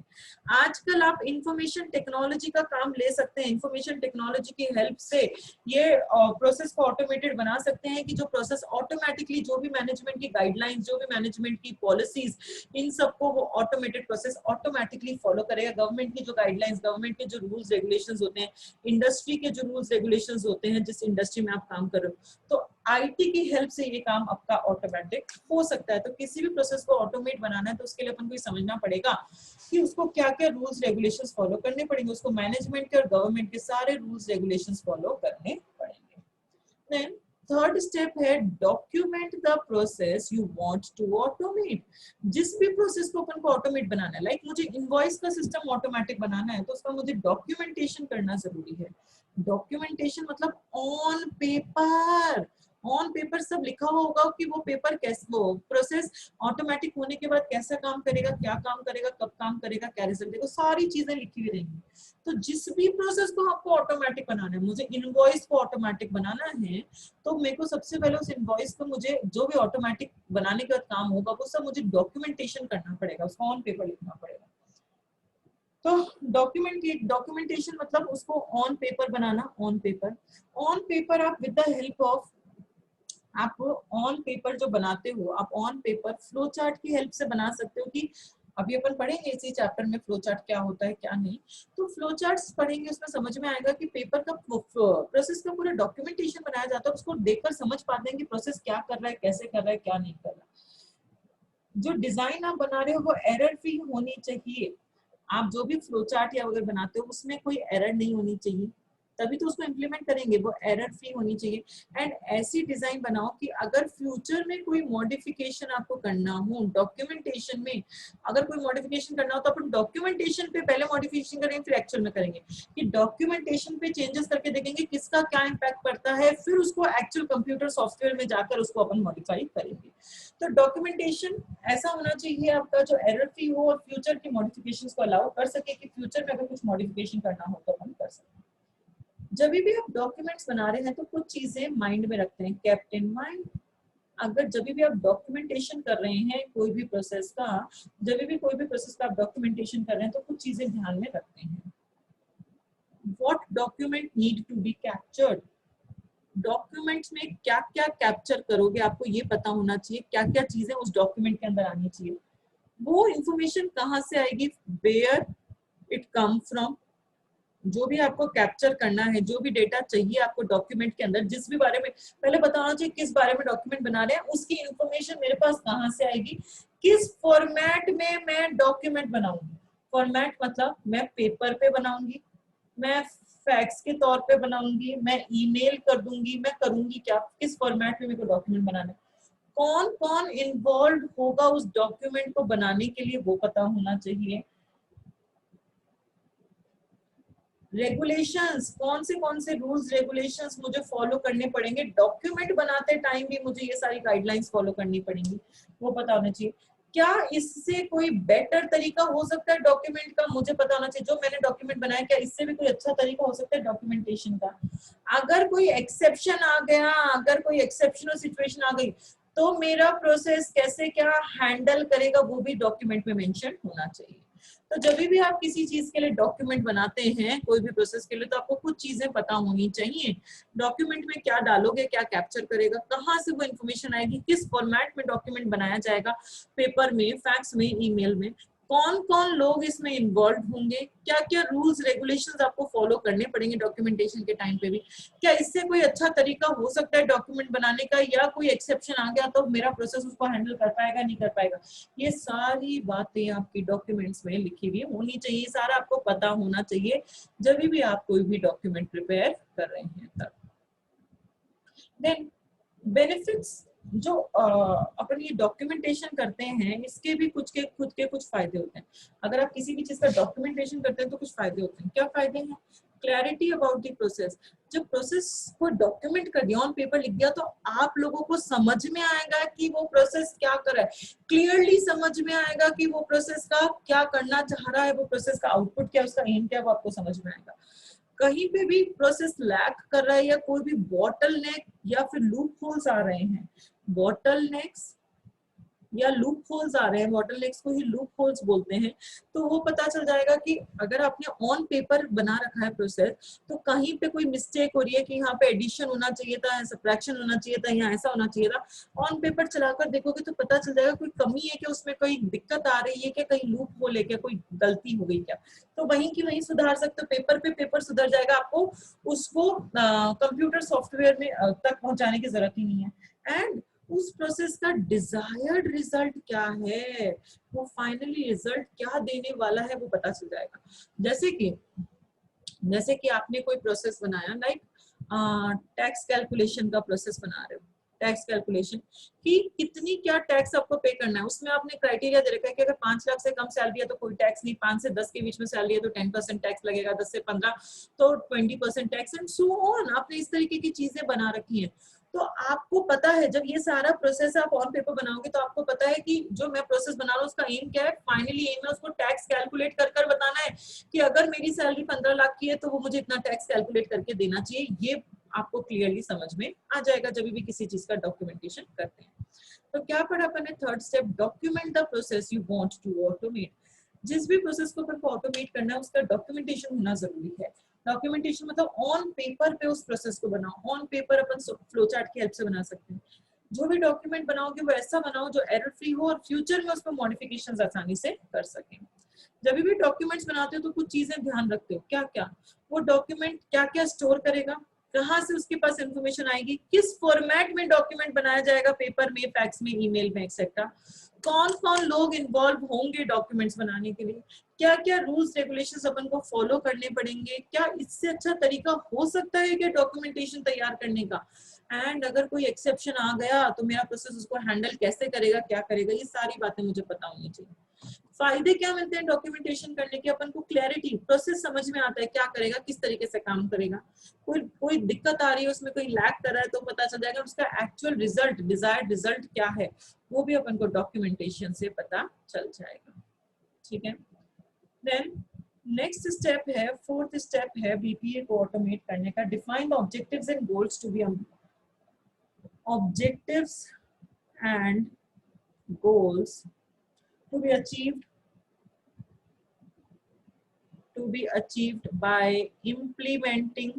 आजकल आप इंफॉर्मेशन टेक्नोलॉजी का काम ले सकते हैं। इंफॉर्मेशन टेक्नोलॉजी की हेल्प से ये प्रोसेस को ऑटोमेटेड बना सकते हैं कि जो प्रोसेस ऑटोमेटिकली जो भी मैनेजमेंट की गाइडलाइंस, जो भी मैनेजमेंट की पॉलिसीज, इन सबको वो ऑटोमेटेड प्रोसेस ऑटोमेटिकली फॉलो करेगा। गवर्नमेंट की जो गाइडलाइंस, गवर्नमेंट के जो रूल्स रेगुलेशंस होते हैं, इंडस्ट्री के जो रूल्स रेगुलेशंस होते हैं जिस इंडस्ट्री में आप काम कर रहे हो, तो आईटी की हेल्प से ये काम आपका ऑटोमेटिक हो सकता है। तो किसी भी प्रोसेस को ऑटोमेट बनाना है तो उसके लिए अपन को समझना पड़ेगा कि उसको क्या क्या रूल्स रेगुलेशंस फॉलो करने पड़ेंगे। उसको मैनेजमेंट के और गवर्नमेंट के सारे रूल्स रेगुलेशंस फॉलो करने पड़ेंगे। देन थर्ड स्टेप है document the process you want to automate. जिस भी प्रोसेस को अपन को ऑटोमेट बनाना है, लाइक मुझे इनवॉइस का सिस्टम ऑटोमेटिक बनाना है तो उसका मुझे डॉक्यूमेंटेशन करना जरूरी है। डॉक्यूमेंटेशन मतलब ऑन पेपर, ऑन पेपर सब लिखा हुआ होगा कि वो पेपर कैसे, वो प्रोसेस ऑटोमेटिक होने के बाद कैसा काम करेगा, क्या काम करेगा, कब काम करेगा, क्या रिजल्ट देगा, सारी चीजें लिखी हुई रहेंगी। तो जिस भी प्रोसेस को आपको ऑटोमेटिक बनाना है, मुझे इनवॉइस को ऑटोमेटिक बनाना है तो मेरे को सबसे पहले उस इनवॉइस को मुझे जो भी ऑटोमेटिक बनाने का काम होगा वो सब मुझे डॉक्यूमेंटेशन करना पड़ेगा, उसको ऑन पेपर लिखना पड़ेगा। तो डॉक्यूमेंटेशन मतलब उसको on paper banana. On paper आप विद द हेल्प ऑफ, आप ऑन पेपर जो बनाते हो आप ऑन पेपर फ्लो चार्ट की हेल्प से बना सकते हो। कि अभी अपन पढ़ेंगे इसी चैप्टर में फ्लो चार्ट क्या होता है क्या नहीं, तो फ्लो चार्ट्स पढ़ेंगे उसमें समझ में आएगा कि पेपर का प्रोसेस का पूरा डॉक्यूमेंटेशन बनाया जाता है। उसको देखकर समझ पाते हैं कि प्रोसेस क्या कर रहा है, कैसे कर रहा है, क्या नहीं कर रहा। जो डिजाइन आप बना रहे हो वो एरर फ्री होनी चाहिए। आप जो भी फ्लो चार्ट या अगर बनाते हो उसमें कोई एरर नहीं होनी चाहिए, तभी तो उसको इम्प्लीमेंट करेंगे। वो एरर फ्री होनी चाहिए। एंड ऐसी डिजाइन बनाओ कि अगर फ्यूचर में कोई मॉडिफिकेशन आपको करना हो डॉक्यूमेंटेशन में, अगर कोई मॉडिफिकेशन करना हो तो अपन डॉक्यूमेंटेशन पे पहले मॉडिफिकेशन करेंगे फिर एक्चुअल में करेंगे। कि डॉक्यूमेंटेशन पे चेंजेस करके देखेंगे किसका क्या इम्पैक्ट पड़ता है, फिर उसको एक्चुअल कंप्यूटर सॉफ्टवेयर में जाकर उसको अपन मॉडिफाई करेंगे। तो डॉक्यूमेंटेशन ऐसा होना चाहिए आपका जो एरर फ्री हो और फ्यूचर की मॉडिफिकेशंस को अलाउ कर सके कि फ्यूचर में अगर कुछ मॉडिफिकेशन करना हो तो हम कर सकते हैं। जब भी आप डॉक्यूमेंट्स बना रहे हैं तो कुछ चीजें माइंड में रखते हैं, केप्ट इन माइंड। अगर जब भी आप डॉक्यूमेंटेशन कर रहे हैं कोई भी प्रोसेस का, जब भी कोई भी प्रोसेस का आप डॉक्यूमेंटेशन कर रहे हैं तो कुछ चीजें ध्यान में रखते हैं। What document need to be captured, documents में क्या क्या कैप्चर करोगे आपको ये पता होना चाहिए। क्या क्या चीजें उस डॉक्यूमेंट के अंदर आनी चाहिए, वो इंफॉर्मेशन कहाँ से आएगी, वेयर इट कम फ्रॉम। जो भी आपको कैप्चर करना है, जो भी डेटा चाहिए आपको डॉक्यूमेंट के अंदर, जिस भी बारे में पहले बताना चाहिए किस बारे में डॉक्यूमेंट बना रहे हैं, उसकी इंफॉर्मेशन मेरे पास कहाँ से आएगी, किस फॉर्मेट में मैं डॉक्यूमेंट बनाऊंगी। फॉर्मेट मतलब मैं पेपर पे बनाऊंगी, मैं फैक्स के तौर पे बनाऊंगी, मैं ईमेल कर दूंगी, मैं करूंगी क्या, किस फॉर्मेट में मेरे को डॉक्यूमेंट बनाना है, कौन कौन इन्वॉल्व होगा उस डॉक्यूमेंट को बनाने के लिए वो पता होना चाहिए। रेगुलेशंस, कौन से रूल्स रेगुलेशंस मुझे फॉलो करने पड़ेंगे, डॉक्यूमेंट बनाते टाइम भी मुझे ये सारी गाइडलाइंस फॉलो करनी पड़ेंगी, वो पता होना चाहिए। क्या इससे कोई बेटर तरीका हो सकता है डॉक्यूमेंट का, मुझे पता होना चाहिए। जो मैंने डॉक्यूमेंट बनाया क्या इससे भी कोई अच्छा तरीका हो सकता है डॉक्यूमेंटेशन का। अगर कोई एक्सेप्शन आ गया, अगर कोई एक्सेप्शनल सिचुएशन आ गई तो मेरा प्रोसेस कैसे क्या हैंडल करेगा वो भी डॉक्यूमेंट में मेंशन होना चाहिए। तो जब भी आप किसी चीज के लिए डॉक्यूमेंट बनाते हैं कोई भी प्रोसेस के लिए तो आपको कुछ चीजें पता होनी चाहिए। डॉक्यूमेंट में क्या डालोगे, क्या कैप्चर करेगा, कहाँ से वो इन्फॉर्मेशन आएगी, किस फॉर्मेट में डॉक्यूमेंट बनाया जाएगा, पेपर में, फैक्स में, ईमेल में, कौन कौन लोग इसमें इन्वॉल्व होंगे, क्या क्या रूल्स रेगुलेशंस आपको फॉलो करने पड़ेंगे डॉक्यूमेंटेशन के टाइम पे भी। क्या इससे कोई अच्छा तरीका हो सकता है डॉक्यूमेंट बनाने का, या कोई एक्सेप्शन आ गया तो मेरा प्रोसेस उसको हैंडल कर पाएगा नहीं कर पाएगा। ये सारी बातें आपकी डॉक्यूमेंट्स में लिखी हुई होनी चाहिए, सारा आपको पता होना चाहिए जब भी आप कोई भी डॉक्यूमेंट प्रिपेयर कर रहे हैं तब। देन बेनिफिट्स जो अपन ये डॉक्यूमेंटेशन करते हैं इसके भी खुद के कुछ फायदे होते हैं। अगर आप किसी भी चीज का डॉक्यूमेंटेशन करते हैं तो कुछ फायदे होते हैं। क्या फायदे हैं? Clarity about the process. जब प्रोसेस को डॉक्यूमेंट कर दिया, ऑन पेपर लिख दिया, तो आप लोगों को समझ में आएगा कि वो प्रोसेस क्या कर रहा है, क्लियरली समझ में आएगा कि वो प्रोसेस का क्या करना चाह रहा है, वो प्रोसेस का आउटपुट क्या है, उसका एम क्या है, वो आपको समझ में आएगा। कहीं पे भी प्रोसेस लैक कर रहा है या कोई भी बॉटल नेक या फिर लूप होल्स आ रहे हैं, बॉटल नेक्स या लूप होल्स आ रहे हैं, बॉटल नेक्स को ही लूप होल्स बोलते हैं, तो वो पता चल जाएगा कि अगर आपने ऑन पेपर बना रखा है प्रोसेस, तो कहीं पे कोई मिस्टेक हो रही है कि यहाँ पे एडिशन होना चाहिए था, सब्ट्रैक्शन होना चाहिए था, यहाँ ऐसा होना चाहिए था। ऑन पेपर चलाकर देखोगे तो पता चल जाएगा कोई कमी है क्या, उसमें कोई दिक्कत आ रही है क्या, कहीं लूप होल है क्या, कोई गलती हो गई क्या, तो वहीं की वहीं सुधार सकते हो। पेपर पे पेपर सुधर जाएगा, आपको उसको कंप्यूटर सॉफ्टवेयर में तक पहुंचाने की जरूरत ही नहीं है। एंड उस प्रोसेस का डिजायर्ड रिजल्ट क्या है, वो फाइनली रिजल्ट क्या देने वाला है, वो पता चल जाएगा। जैसे कि आपने कोई प्रोसेस बनाया, लाइक टैक्स कैलकुलेशन का प्रोसेस बना रहे हो, टैक्स कैलकुलेशन कि कितनी क्या टैक्स आपको पे करना है, उसमें आपने क्राइटेरिया दे रखा है कि अगर 5 लाख से कम सैलरी है तो कोई टैक्स नहीं, 5 से 10 के बीच में सैलरी है तो 10% टैक्स लगेगा, 10 से 15 तो 20% टैक्स, एंड सो ऑन। आपने इस तरीके की चीजें बना रखी हैं, तो आपको पता है जब ये सारा प्रोसेस आप ऑन पेपर बनाओगे तो आपको पता है कि जो मैं प्रोसेस बना रहा हूँ उसका एम क्या है, फाइनली एम है उसको टैक्स कैलकुलेट कर बताना है कि अगर मेरी सैलरी 15 लाख की है तो वो मुझे इतना टैक्स कैलकुलेट करके देना चाहिए। ये आपको क्लियरली समझ में आ जाएगा जब भी किसी चीज का डॉक्यूमेंटेशन करते हैं। तो क्या पढ़ा अपन ने? Third step, document the process you want to automate. जिस भी प्रोसेस को अपन को ऑटोमेट करना है उसका डॉक्यूमेंटेशन होना जरूरी है। डॉक्यूमेंटेशन मतलब ऑन पेपर पे उस प्रोसेस को बनाओ। On paper upon flow chart की हेल्प से बना सकते हैं। जो भी डॉक्यूमेंट बनाओगे वो ऐसा बनाओ जो एरर फ्री हो और फ्यूचर में उसमें मॉडिफिकेशंस आसानी से कर सकें। जब भी डॉक्यूमेंट्स बनाते हो तो कुछ चीजें ध्यान रखते हो, क्या क्या, वो डॉक्यूमेंट क्या क्या स्टोर करेगा, कहाँ से उसके पास इंफॉर्मेशन आएगी, किस फॉर्मेट में डॉक्यूमेंट बनाया जाएगा, पेपर में, फैक्स में, ईमेल में, एक्सेट्रा, कौन कौन लोग इन्वॉल्व होंगे डॉक्यूमेंट्स बनाने के लिए, क्या क्या रूल्स रेगुलेशंस अपन को फॉलो करने पड़ेंगे, क्या इससे अच्छा तरीका हो सकता है क्या डॉक्यूमेंटेशन तैयार करने का, एंड अगर कोई एक्सेप्शन आ गया तो मेरा प्रोसेस उसको हैंडल कैसे करेगा, क्या करेगा, ये सारी बातें मुझे पता होनी चाहिए। फायदे क्या मिलते हैं डॉक्यूमेंटेशन करने के? अपन को क्लैरिटी, प्रोसेस समझ में आता है क्या करेगा, किस तरीके से काम करेगा, कोई दिक्कत आ रही है उसमें, कोई लैग कर रहा है तो पता चल जाएगा उसका एक्चुअल रिजल्ट, डिजायर्ड रिजल्ट क्या है, वो भी अपन को डॉक्यूमेंटेशन से पता चल जाएगा। ठीक है, देन नेक्स्ट स्टेप है, फोर्थ स्टेप है बीपीए को ऑटोमेट करने का, define the objectives and goals to be objectives and goals to be achieved by implementing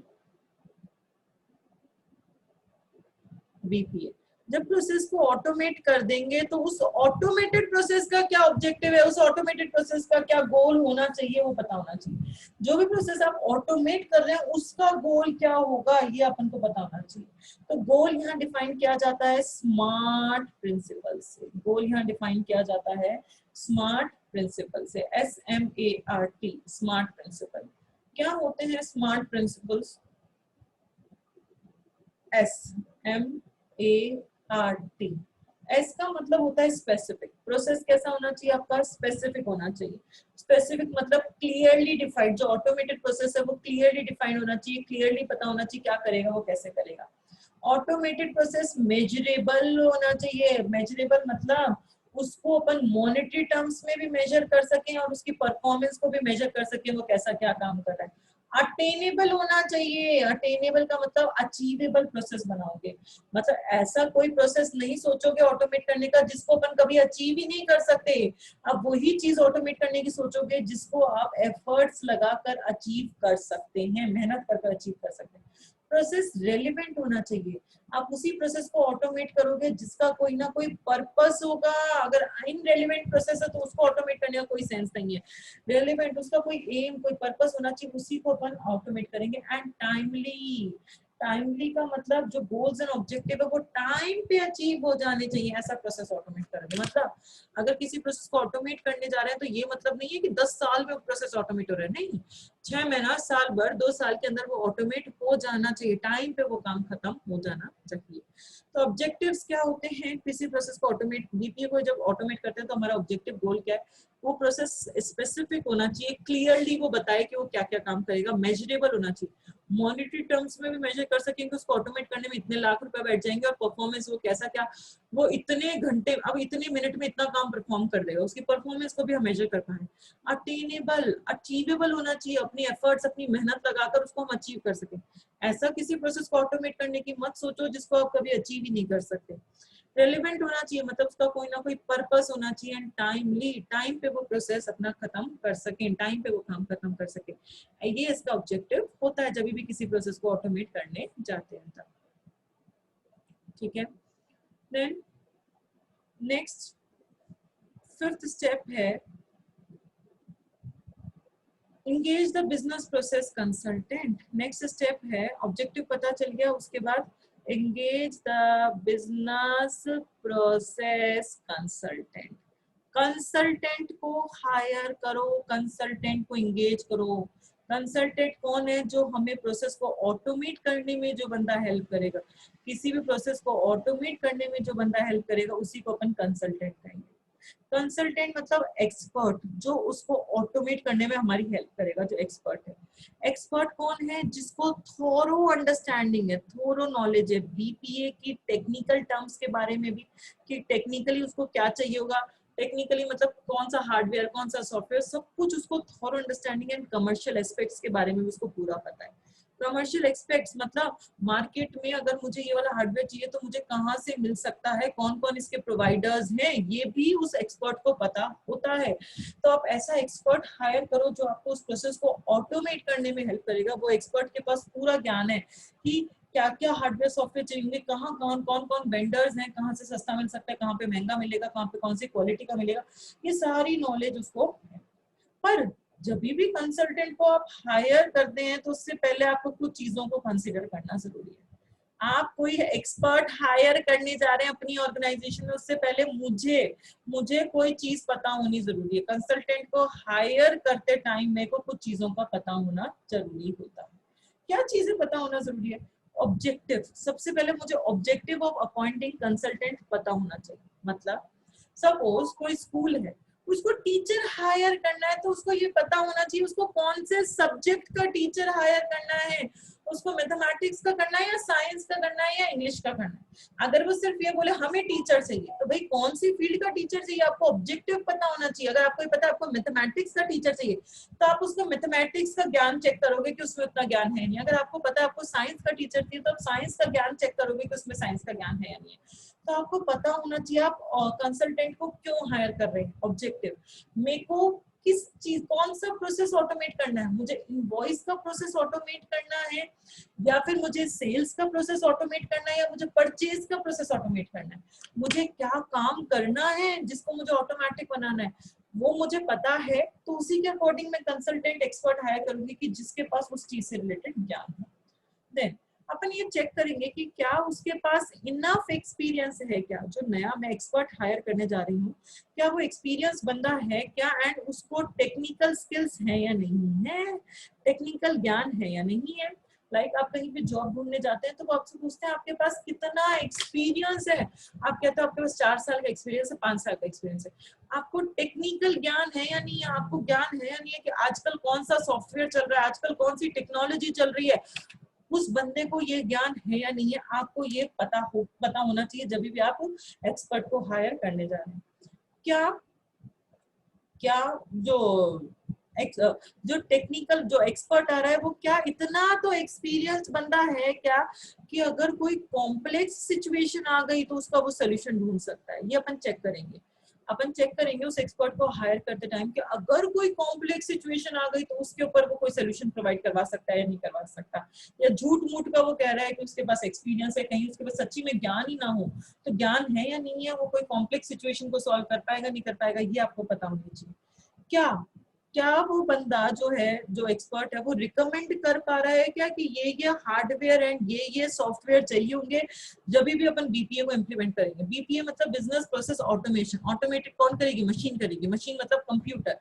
BPA. जब प्रोसेस को ऑटोमेट कर देंगे तो उस ऑटोमेटेड प्रोसेस का क्या ऑब्जेक्टिव है, उस ऑटोमेटेड प्रोसेस का क्या गोल होना चाहिए, वो पता होना चाहिए। जो भी प्रोसेस आप ऑटोमेट कर रहे हैं उसका गोल क्या होगा ये अपन को पता होना चाहिए। तो गोल यहाँ डिफाइन किया जाता है स्मार्ट प्रिंसिपल से, गोल यहाँ डिफाइन किया जाता है स्मार्ट प्रिंसिपल से, SMART, स्मार्ट प्रिंसिपल। क्या होते हैं स्मार्ट प्रिंसिपल्स? SMART, एस का मतलब होता है स्पेसिफिक। प्रोसेस कैसा होना चाहिए आपका? स्पेसिफिक होना चाहिए। स्पेसिफिक मतलब क्लियरली डिफाइंड। जो ऑटोमेटेड प्रोसेस है वो क्लियरली डिफाइंड होना चाहिए, क्लियरली पता होना चाहिए क्या करेगा, वो कैसे करेगा। ऑटोमेटेड प्रोसेस मेजरेबल होना चाहिए। मेजरेबल मतलब उसको अपन मॉनेटरी टर्म्स में भी मेजर कर सकें और उसकी परफॉर्मेंस को भी मेजर कर सकें, वो कैसा क्या काम कर रहा है। अटेनेबल होना चाहिए। अटेनेबल का मतलब अचीवेबल प्रोसेस बनाओगे, मतलब ऐसा कोई प्रोसेस नहीं सोचोगे ऑटोमेट करने का जिसको अपन कभी अचीव ही नहीं कर सकते। अब वही चीज ऑटोमेट करने की सोचोगे जिसको आप एफर्ट्स लगाकर अचीव कर सकते हैं, मेहनत कर अचीव कर सकते हैं। प्रोसेस रेलिवेंट होना चाहिए। आप उसी प्रोसेस को ऑटोमेट करोगे जिसका कोई ना कोई पर्पस होगा। अगर इनरेलिवेंट प्रोसेस है तो उसको ऑटोमेट करने का कोई सेंस नहीं है। रेलिवेंट, उसका कोई एम, कोई पर्पस होना चाहिए, उसी को अपन ऑटोमेट करेंगे। एंड टाइमली, टाइमली का मतलब जो गोल्स एंड ऑब्जेक्टिव है वो टाइम पे अचीव हो जाने चाहिए, ऐसा प्रोसेस ऑटोमेट करेंगे। मतलब अगर किसी प्रोसेस को ऑटोमेट करने जा रहे हैं तो ये मतलब नहीं है कि 10 साल में प्रोसेस ऑटोमेट हो रहा है, नहीं। 6 महीना, साल भर, 2 साल के अंदर वो ऑटोमेट हो जाना चाहिए, टाइम पे वो काम खत्म हो जाना चाहिए। तो ऑब्जेक्टिव्स क्या होते हैं किसी प्रोसेस को ऑटोमेट, बीपीए को जब ऑटोमेट करते हैं तो हमारा ऑब्जेक्टिव गोल क्या है, वो प्रोसेस स्पेसिफिक होना चाहिए, क्लियरली वो बताए कि वो क्या क्या काम करेगा, मेजरेबल होना चाहिए, मॉनिटरी टर्म्स में भी मेजर कर सकेंगे उसको ऑटोमेट करने में इतने लाख रुपए बैठ जाएंगे, और परफॉर्मेंस वो कैसा क्या, वो इतने घंटे, अब इतने मिनट में इतना काम परफॉर्म कर देगा, उसकी परफॉर्मेंस को भी हम मेजर कर पाए। अटेनेबल, अचीवेबल होना चाहिए, अपनी एफर्ट्स, अपनी मेहनत लगाकर उसको हम अचीव कर सकें। ऐसा किसी प्रोसेस को ऑटोमेट करने की मत सोचो जिसको आप कभी अचीव ही नहीं कर सकते। रेलिवेंट होना चाहिए, मतलब उसका कोई ना कोई पर्पस होना चाहिए, एंड टाइमली, टाइम पे वो प्रोसेस अपना खत्म कर सके, टाइम पे वो काम खत्म कर सके। ये इसका ऑब्जेक्टिव होता है जब भी किसी प्रोसेस को ऑटोमेट करने जाते हैं तब। ठीक है, देन नेक्स्ट 5th स्टेप है engage the business process consultant। Next step है, ऑब्जेक्टिव पता चल गया, उसके बाद engage the business process consultant। Consultant को हायर करो, कंसल्टेंट को engage करो। कंसल्टेंट कौन है, जो हमें प्रोसेस को ऑटोमेट करने में जो बंदा हेल्प करेगा, किसी भी प्रोसेस को ऑटोमेट करने में जो बंदा हेल्प करेगा उसी को अपन कंसल्टेंट कहेंगे। कंसल्टेंट मतलब एक्सपर्ट, जो उसको ऑटोमेट करने में हमारी हेल्प करेगा, जो एक्सपर्ट है। एक्सपर्ट कौन है, जिसको थोरो अंडरस्टैंडिंग है, थोरो नॉलेज है बीपीए की टेक्निकल टर्म्स के बारे में भी, कि टेक्निकली उसको क्या चाहिए होगा, टेक्निकली मतलब कौन सा हार्डवेयर, कौन सा सॉफ्टवेयर, सब कुछ उसको थोरो अंडरस्टैंडिंग एंड कमर्शियल एस्पेक्ट्स के बारे में भी उसको पूरा पता है। कमर्शियल एस्पेक्ट्स मतलब मार्केट में अगर मुझे ये वाला हार्डवेयर चाहिए तो मुझे कहाँ से मिल सकता है, कौन कौन इसके प्रोवाइडर्स हैं, ये भी उस एक्सपर्ट को पता होता है। तो आप ऐसा एक्सपर्ट हायर करो जो आपको उस प्रोसेस को ऑटोमेट करने में हेल्प करेगा। वो एक्सपर्ट के पास पूरा ज्ञान है कि क्या क्या हार्डवेयर सॉफ्टवेयर चाहिए, कहाँ कौन कौन वेंडर्स हैं, कहाँ से सस्ता मिल सकता है, कहाँ पे महंगा मिलेगा, कहाँ पे कौन सी क्वालिटी का मिलेगा, ये सारी नॉलेज उसको है। पर जब भी कंसल्टेंट को आप हायर करते हैं तो उससे पहले आपको कुछ चीजों को कंसिडर करना जरूरी है। आप कोई एक्सपर्ट हायर करने जा रहे हैं अपनी ऑर्गेनाइजेशन में, उससे पहले मुझे कोई चीज पता होनी जरूरी है। कंसल्टेंट को हायर करते टाइम मेरे को कुछ चीजों का पता होना जरूरी होता है। क्या चीजें पता होना जरूरी है? ऑब्जेक्टिव, सबसे पहले मुझे ऑब्जेक्टिव ऑफ अपॉइंटिंग कंसल्टेंट पता होना चाहिए। मतलब सपोज कोई स्कूल है, उसको टीचर हायर करना है तो उसको ये पता होना चाहिए उसको कौन से सब्जेक्ट का टीचर हायर करना है, उसको मैथमेटिक्स का करना है या साइंस का करना है या इंग्लिश का करना है। अगर वो सिर्फ ये बोले हमें टीचर चाहिए, तो भाई कौन सी फील्ड का टीचर चाहिए आपको ऑब्जेक्टिव पता होना चाहिए। अगर आपको पता है आपको मैथमेटिक्स का टीचर चाहिए तो आप उसको मैथमेटिक्स का ज्ञान चेक करोगे कि उसमें उतना ज्ञान है नहीं। अगर आपको पता है आपको साइंस का टीचर चाहिए तो आप साइंस का ज्ञान चेक करोगे कि उसमें साइंस का ज्ञान है या नहीं है। तो आपको पता होना चाहिए आप कंसल्टेंट को क्यों हायर कर रहे हैं। ऑब्जेक्टिव, मेरे को किस चीज, कौन सा प्रोसेस ऑटोमेट करना है, मुझे इनवॉइस का प्रोसेस ऑटोमेट करना है या फिर मुझे सेल्स का प्रोसेस ऑटोमेट करना है या मुझे परचेज का प्रोसेस ऑटोमेट करना है, मुझे क्या काम करना है जिसको मुझे ऑटोमेटिक बनाना है, वो मुझे पता है। तो उसी के अकॉर्डिंग मैं कंसल्टेंट एक्सपर्ट हायर करूंगी कि जिसके पास उस चीज से रिलेटेड ज्ञान हो। देन अपन ये चेक करेंगे कि क्या उसके पास इनफ एक्सपीरियंस है, क्या जो नया मैं एक्सपर्ट हायर करने जा रही हूँ क्या वो एक्सपीरियंस बंदा है क्या, एंड उसको टेक्निकल स्किल्स है या नहीं है, टेक्निकल ज्ञान है या नहीं है। लाइक आप कहीं पे जॉब ढूंढने जाते हैं तो वो आपसे पूछते हैं आपके पास कितना एक्सपीरियंस है, आप कहते हो आपके पास 4 साल का एक्सपीरियंस है, 5 साल का एक्सपीरियंस है। आपको टेक्निकल ज्ञान है या नहीं है, आपको ज्ञान है या नहीं है कि आजकल कौन सा सॉफ्टवेयर चल रहा है, आजकल कौन सी टेक्नोलॉजी चल रही है, उस बंदे को ये ज्ञान है या नहीं है। आपको ये पता होना चाहिए जब भी आप एक्सपर्ट को हायर करने जा रहे हैं। क्या क्या जो टेक्निकल जो एक्सपर्ट आ रहा है वो क्या इतना तो एक्सपीरियंस बंदा है क्या कि अगर कोई कॉम्प्लेक्स सिचुएशन आ गई तो उसका वो सोल्यूशन ढूंढ सकता है। ये अपन चेक करेंगे। अपन चेक करेंगे उस एक्सपर्ट को हायर करते टाइम कि अगर कोई कॉम्प्लेक्स सिचुएशन आ गई तो उसके ऊपर वो कोई सोल्यूशन प्रोवाइड करवा सकता है या नहीं करवा सकता, या झूठ मूठ का वो कह रहा है कि उसके पास एक्सपीरियंस है, कहीं उसके पास सच्ची में ज्ञान ही ना हो। तो ज्ञान है या नहीं है, वो कोई कॉम्प्लेक्स सिचुएशन को सॉल्व कर पाएगा नहीं कर पाएगा, ये आपको पता होना चाहिए। क्या क्या वो बंदा जो है जो एक्सपर्ट है वो रिकमेंड कर पा रहा है क्या कि ये हार्डवेयर एंड ये सॉफ्टवेयर चाहिए होंगे जब भी अपन बीपीए को इम्प्लीमेंट करेंगे। बीपीए मतलब बिजनेस प्रोसेस ऑटोमेशन। ऑटोमेटेड कौन करेगी? मशीन करेगी। मशीन मतलब कंप्यूटर।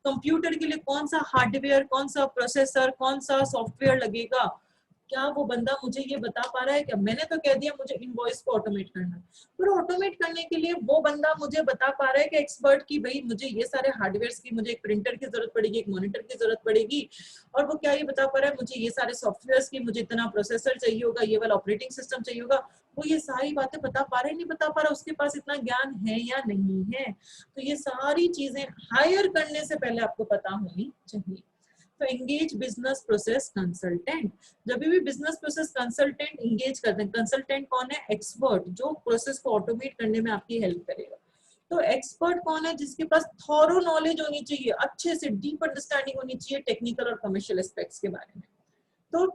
कंप्यूटर के लिए कौन सा हार्डवेयर, कौन सा प्रोसेसर, कौन सा सॉफ्टवेयर लगेगा, क्या वो बंदा मुझे ये बता पा रहा है? क्या मैंने तो कह दिया मुझे इनवॉइस को ऑटोमेट करना है, पर ऑटोमेट करने के लिए वो बंदा मुझे बता पा रहा है कि एक्सपर्ट की भाई मुझे ये सारे हार्डवेयर की, मुझे एक प्रिंटर की जरूरत पड़ेगी, एक मॉनिटर की जरूरत पड़ेगी, और वो क्या ये बता पा रहा है मुझे ये सारे सॉफ्टवेयर की, मुझे इतना प्रोसेसर चाहिए होगा, ये वाला ऑपरेटिंग सिस्टम चाहिए होगा, वो ये सारी बातें बता पा रहे नहीं बता पा रहा, उसके पास इतना ज्ञान है या नहीं है? तो ये सारी चीजें हायर करने से पहले आपको पता होनी चाहिए। तो एंगेज बिजनेस प्रोसेस कंसल्टेंट, जब भी बिजनेस प्रोसेस कंसल्टेंट एंगेज करते हैं, कंसल्टेंट कौन है? एक्सपर्ट, जो प्रोसेस को ऑटोमेट करने में आपकी हेल्प करेगा। तो एक्सपर्ट कौन है? जिसके पास थॉरो नॉलेज होनी चाहिए, अच्छे से डीप अंडरस्टैंडिंग होनी चाहिए टेक्निकल और कमर्शियल एस्पेक्ट्स के बारे में। तो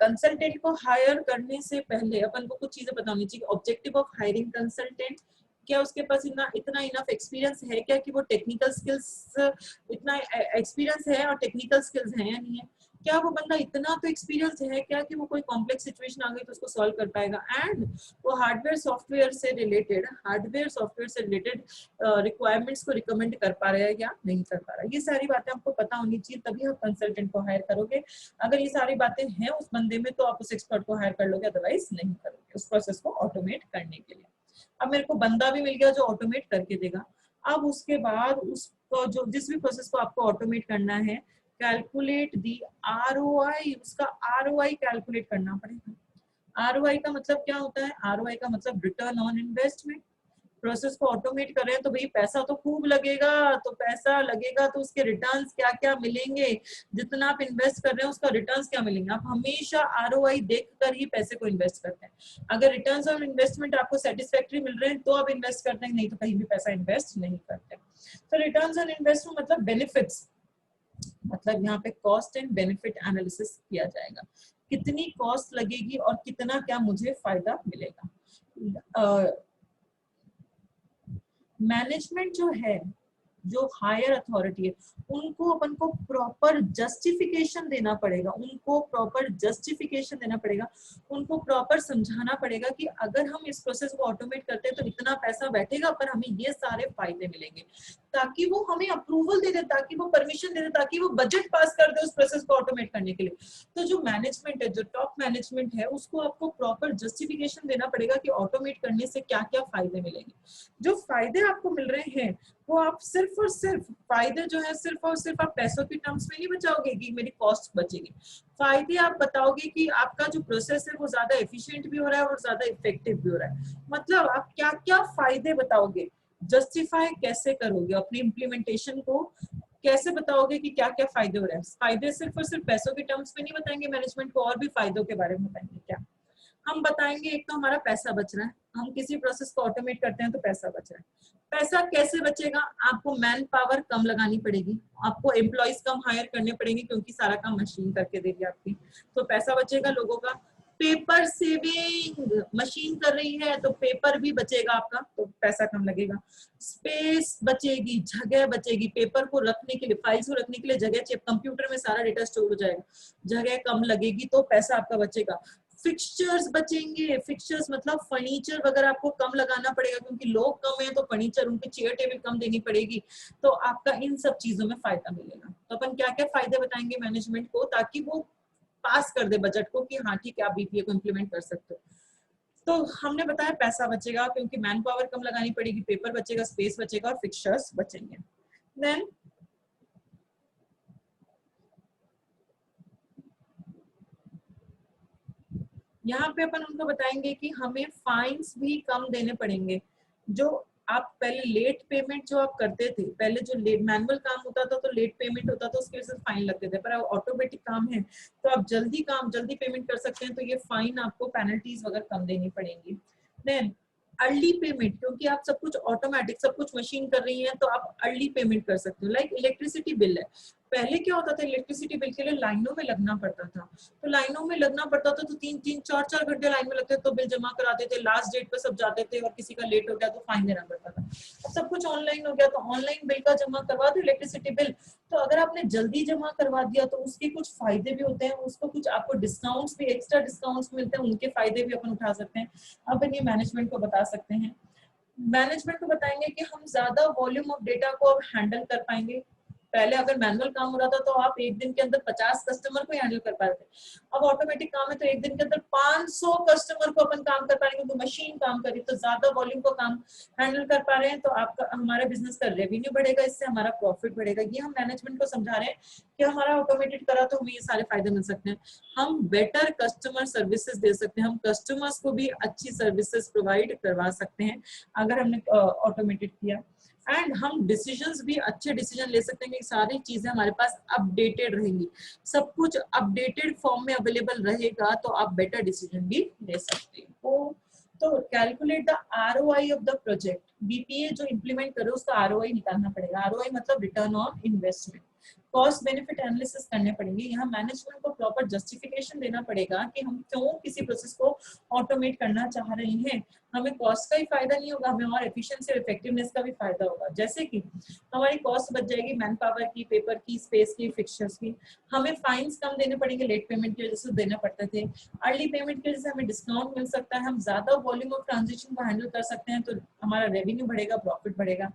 कंसल्टेंट को हायर करने से पहले अपन को कुछ चीजें पता होनी चाहिए। ऑब्जेक्टिव ऑफ हायरिंग कंसल्टेंट, क्या उसके पास इतना इनफ एक्सपीरियंस है क्या कि वो टेक्निकल स्किल्स, इतना एक्सपीरियंस है और टेक्निकल स्किल्स है या नहीं है? क्या वो बंदा इतना तो एक्सपीरियंस है क्या कि वो कोई कॉम्प्लेक्स सिचुएशन आ गई तो उसको सॉल्व कर पाएगा? एंड वो हार्डवेयर सॉफ्टवेयर से रिलेटेड रिक्वायरमेंट्स को रिकमेंड कर पा रहा है या नहीं कर पा रहा है? ये सारी बातें आपको पता होनी चाहिए, तभी आप कंसल्टेंट को हायर करोगे। अगर ये सारी बातें हैं उस बंदे में तो आप उस एक्सपर्ट को हायर कर लोगे, अदरवाइज नहीं करोगे उस प्रोसेस को ऑटोमेट करने के लिए। अब मेरे को बंदा भी मिल गया जो ऑटोमेट करके देगा। अब उसके बाद उसको जो जिस भी प्रोसेस को आपको ऑटोमेट करना है, कैलकुलेट दी आरओआई, उसका आरओआई कैलकुलेट करना पड़ेगा। आरओआई का मतलब क्या होता है? आरओआई का मतलब रिटर्न ऑन इन्वेस्टमेंट। प्रोसेस को ऑटोमेट कर रहे हैं तो भाई पैसा तो खूब लगेगा, तो पैसा लगेगा तो उसके रिटर्न्स क्या क्या मिलेंगे, जितना आप इन्वेस्ट कर रहे हैं उसका रिटर्न्स क्या मिलेंगे। आप हमेशा आरओआई देखकर ही पैसे को इन्वेस्ट करते हैं। अगर रिटर्न्स ऑन इन्वेस्टमेंट आपको सेटिस्फैक्टरी मिल रहे हैं तो आप इन्वेस्ट करते हैं, नहीं तो कहीं भी पैसा इन्वेस्ट नहीं करते। तो रिटर्न्स ऑन इन्वेस्टमेंट मतलब बेनिफिट्स, मतलब यहाँ पे कॉस्ट एंड बेनिफिट एनालिसिस किया जाएगा, कितनी कॉस्ट लगेगी और कितना क्या मुझे फायदा मिलेगा। मैनेजमेंट जो है, जो हायर अथॉरिटी है, उनको अपन को प्रॉपर जस्टिफिकेशन देना पड़ेगा, उनको प्रॉपर समझाना पड़ेगा कि अगर हम इस प्रोसेस को ऑटोमेट करते हैं तो इतना पैसा बैठेगा पर हमें ये सारे फायदे मिलेंगे, ताकि वो हमें अप्रूवल दे दे, ताकि वो परमिशन दे दे, ताकि वो बजट पास कर दे उस प्रोसेस को ऑटोमेट करने के लिए। तो जो मैनेजमेंट है, जो टॉप मैनेजमेंट है, उसको आपको प्रॉपर जस्टिफिकेशन देना पड़ेगा कि ऑटोमेट करने से क्या क्या फायदे मिलेंगे। जो फायदे आपको मिल रहे हैं वो आप सिर्फ और सिर्फ फायदे जो है सिर्फ और सिर्फ आप पैसों की टर्म्स में नहीं बचाओगे कि मेरी कॉस्ट बचेगी। फायदे आप बताओगे कि आपका जो प्रोसेस है वो ज्यादा एफिशिएंट भी हो रहा है और ज्यादा इफेक्टिव भी हो रहा है। मतलब आप क्या क्या फायदे बताओगे, जस्टिफाई कैसे करोगे अपनी इम्प्लीमेंटेशन को, कैसे बताओगे कि क्या क्या फायदे हो रहे हैं। फायदे सिर्फ और सिर्फ पैसों के टर्म्स में नहीं बताएंगे मैनेजमेंट को, और भी फायदों के बारे में बताएंगे। क्या हम बताएंगे? एक तो हमारा पैसा बच रहा है, हम किसी प्रोसेस को ऑटोमेट करते हैं तो पैसा बच रहा है। पैसा कैसे बचेगा? आपको मैन पावर कम लगानी पड़ेगी, आपको एम्प्लॉइज कम हायर करने पड़ेंगे क्योंकि सारा काम मशीन करके देगी आपकी, तो पैसा बचेगा लोगों का। पेपर सेविंग, मशीन कर रही है तो पेपर भी बचेगा आपका, तो पैसा कम लगेगा। स्पेस बचेगी, जगह बचेगी, पेपर को रखने के लिए, फाइल्स को रखने के लिए जगह चाहिए, कंप्यूटर में सारा डेटा स्टोर हो जाएगा, जगह कम लगेगी तो पैसा आपका बचेगा। फिक्सचर्स बचेंगे, फिक्सचर्स मतलब फर्नीचर वगैरह आपको कम लगाना पड़ेगा क्योंकि लोग कम है तो फर्नीचर, उनकी चेयर टेबल कम देनी पड़ेगी, तो आपका इन सब चीजों में फायदा मिलेगा। तो अपन क्या क्या फायदे बताएंगे मैनेजमेंट को ताकि वो पास कर दे बजट को कि हाँ ठीक है आप बीपीए को इम्प्लीमेंट कर सकते हो। तो हमने बताया पैसा बचेगा क्योंकि मैन पावर कम लगानी पड़ेगी, पेपर बचेगा, स्पेस बचेगा और फिक्सचर्स बचेंगे। देन यहाँ पे अपन उनको बताएंगे कि हमें फाइन्स भी कम देने पड़ेंगे। जो आप पहले लेट पेमेंट जो आप करते थे, पहले जो मैनुअल काम होता था तो लेट पेमेंट होता था, उसके वजह से फाइन लगते थे, पर अब ऑटोमेटिक काम है तो आप जल्दी पेमेंट कर सकते हैं, तो ये फाइन आपको पेनल्टीज वगैरह कम देनी पड़ेंगी। देन अर्ली पेमेंट, क्योंकि आप सब कुछ ऑटोमेटिक, सब कुछ मशीन कर रही है तो आप अर्ली पेमेंट कर सकते हो। लाइक इलेक्ट्रिसिटी बिल है, पहले क्या होता था इलेक्ट्रिसिटी बिल के लिए लाइनों में लगना पड़ता था, तो लाइनों में लगना पड़ता था तो 3-3, 4-4 घंटे लाइन में लगते थे, तो बिल जमा कराते थे, लास्ट डेट पे सब जाते थे और किसी का लेट हो गया तो फाइन देना पड़ता था। अब सब कुछ ऑनलाइन हो गया तो ऑनलाइन बिल का जमा करवा दो इलेक्ट्रिसिटी बिल, तो अगर आपने जल्दी जमा करवा दिया तो उसके कुछ फायदे भी होते हैं, उसको कुछ आपको डिस्काउंट्स भी, एक्स्ट्रा डिस्काउंट्स मिलते हैं, उनके फायदे भी अपन उठा सकते हैं, अपन ये मैनेजमेंट को बता सकते हैं। मैनेजमेंट को बताएंगे कि हम ज्यादा वॉल्यूम ऑफ डेटा को अब हैंडल कर पाएंगे। पहले अगर मैनुअल काम हो रहा था तो आप एक दिन के अंदर 50 कस्टमर को हैंडल कर पाते थे, अब ऑटोमेटिक काम है तो एक दिन के अंदर 500 कस्टमर को अपन काम कर पाएंगे, तो मशीन काम करी तो ज्यादा वॉल्यूम को काम हैंडल कर पा रहे हैं, तो आपका हमारे बिजनेस का रेवेन्यू बढ़ेगा, इससे हमारा प्रॉफिट बढ़ेगा। ये हम मैनेजमेंट को समझा रहे हैं कि हमारा ऑटोमेटेड करा तो हमें ये सारे फायदे मिल सकते हैं, हम बेटर कस्टमर सर्विसेज दे सकते हैं, हम कस्टमर्स को भी अच्छी सर्विसेज प्रोवाइड करवा सकते हैं अगर हमने ऑटोमेटेड किया। एंड हम डिसीजंस भी अच्छे डिसीजन ले सकते हैं कि सारी चीजें हमारे पास अपडेटेड रहेंगी, सब कुछ अपडेटेड फॉर्म में अवेलेबल रहेगा तो आप बेटर डिसीजन भी ले सकते हो। तो calculate the ROI of the project, BPA जो इम्प्लीमेंट करो उसका आरओआई निकालना पड़ेगा। आरओआई मतलब return on investment. Cost benefit analysis करने पड़ेंगे, यहाँ मैनेजमेंट को प्रॉपर जस्टिफिकेशन देना पड़ेगा कि हम क्यों किसी प्रोसेस को ऑटोमेट करना चाह रहे हैं। हमें कॉस्ट का ही फायदा नहीं होगा, हमें और एफिशिएंसी और इफेक्टिवनेस का भी फायदा होगा। जैसे कि हमारी कॉस्ट बच जाएगी मैन पावर की, पेपर की, स्पेस की, फिक्सचर्स की। हमें फाइन्स कम देने पड़ेंगे, लेट पेमेंट की वजह से देना पड़ते थे, अर्ली पेमेंट की वजह से हमें डिस्काउंट मिल सकता है, हम ज्यादा वॉल्यूम ऑफ ट्रांजेक्शन को हैंडल कर सकते हैं तो हमारा रेवेन्यू बढ़ेगा, प्रॉफिट बढ़ेगा,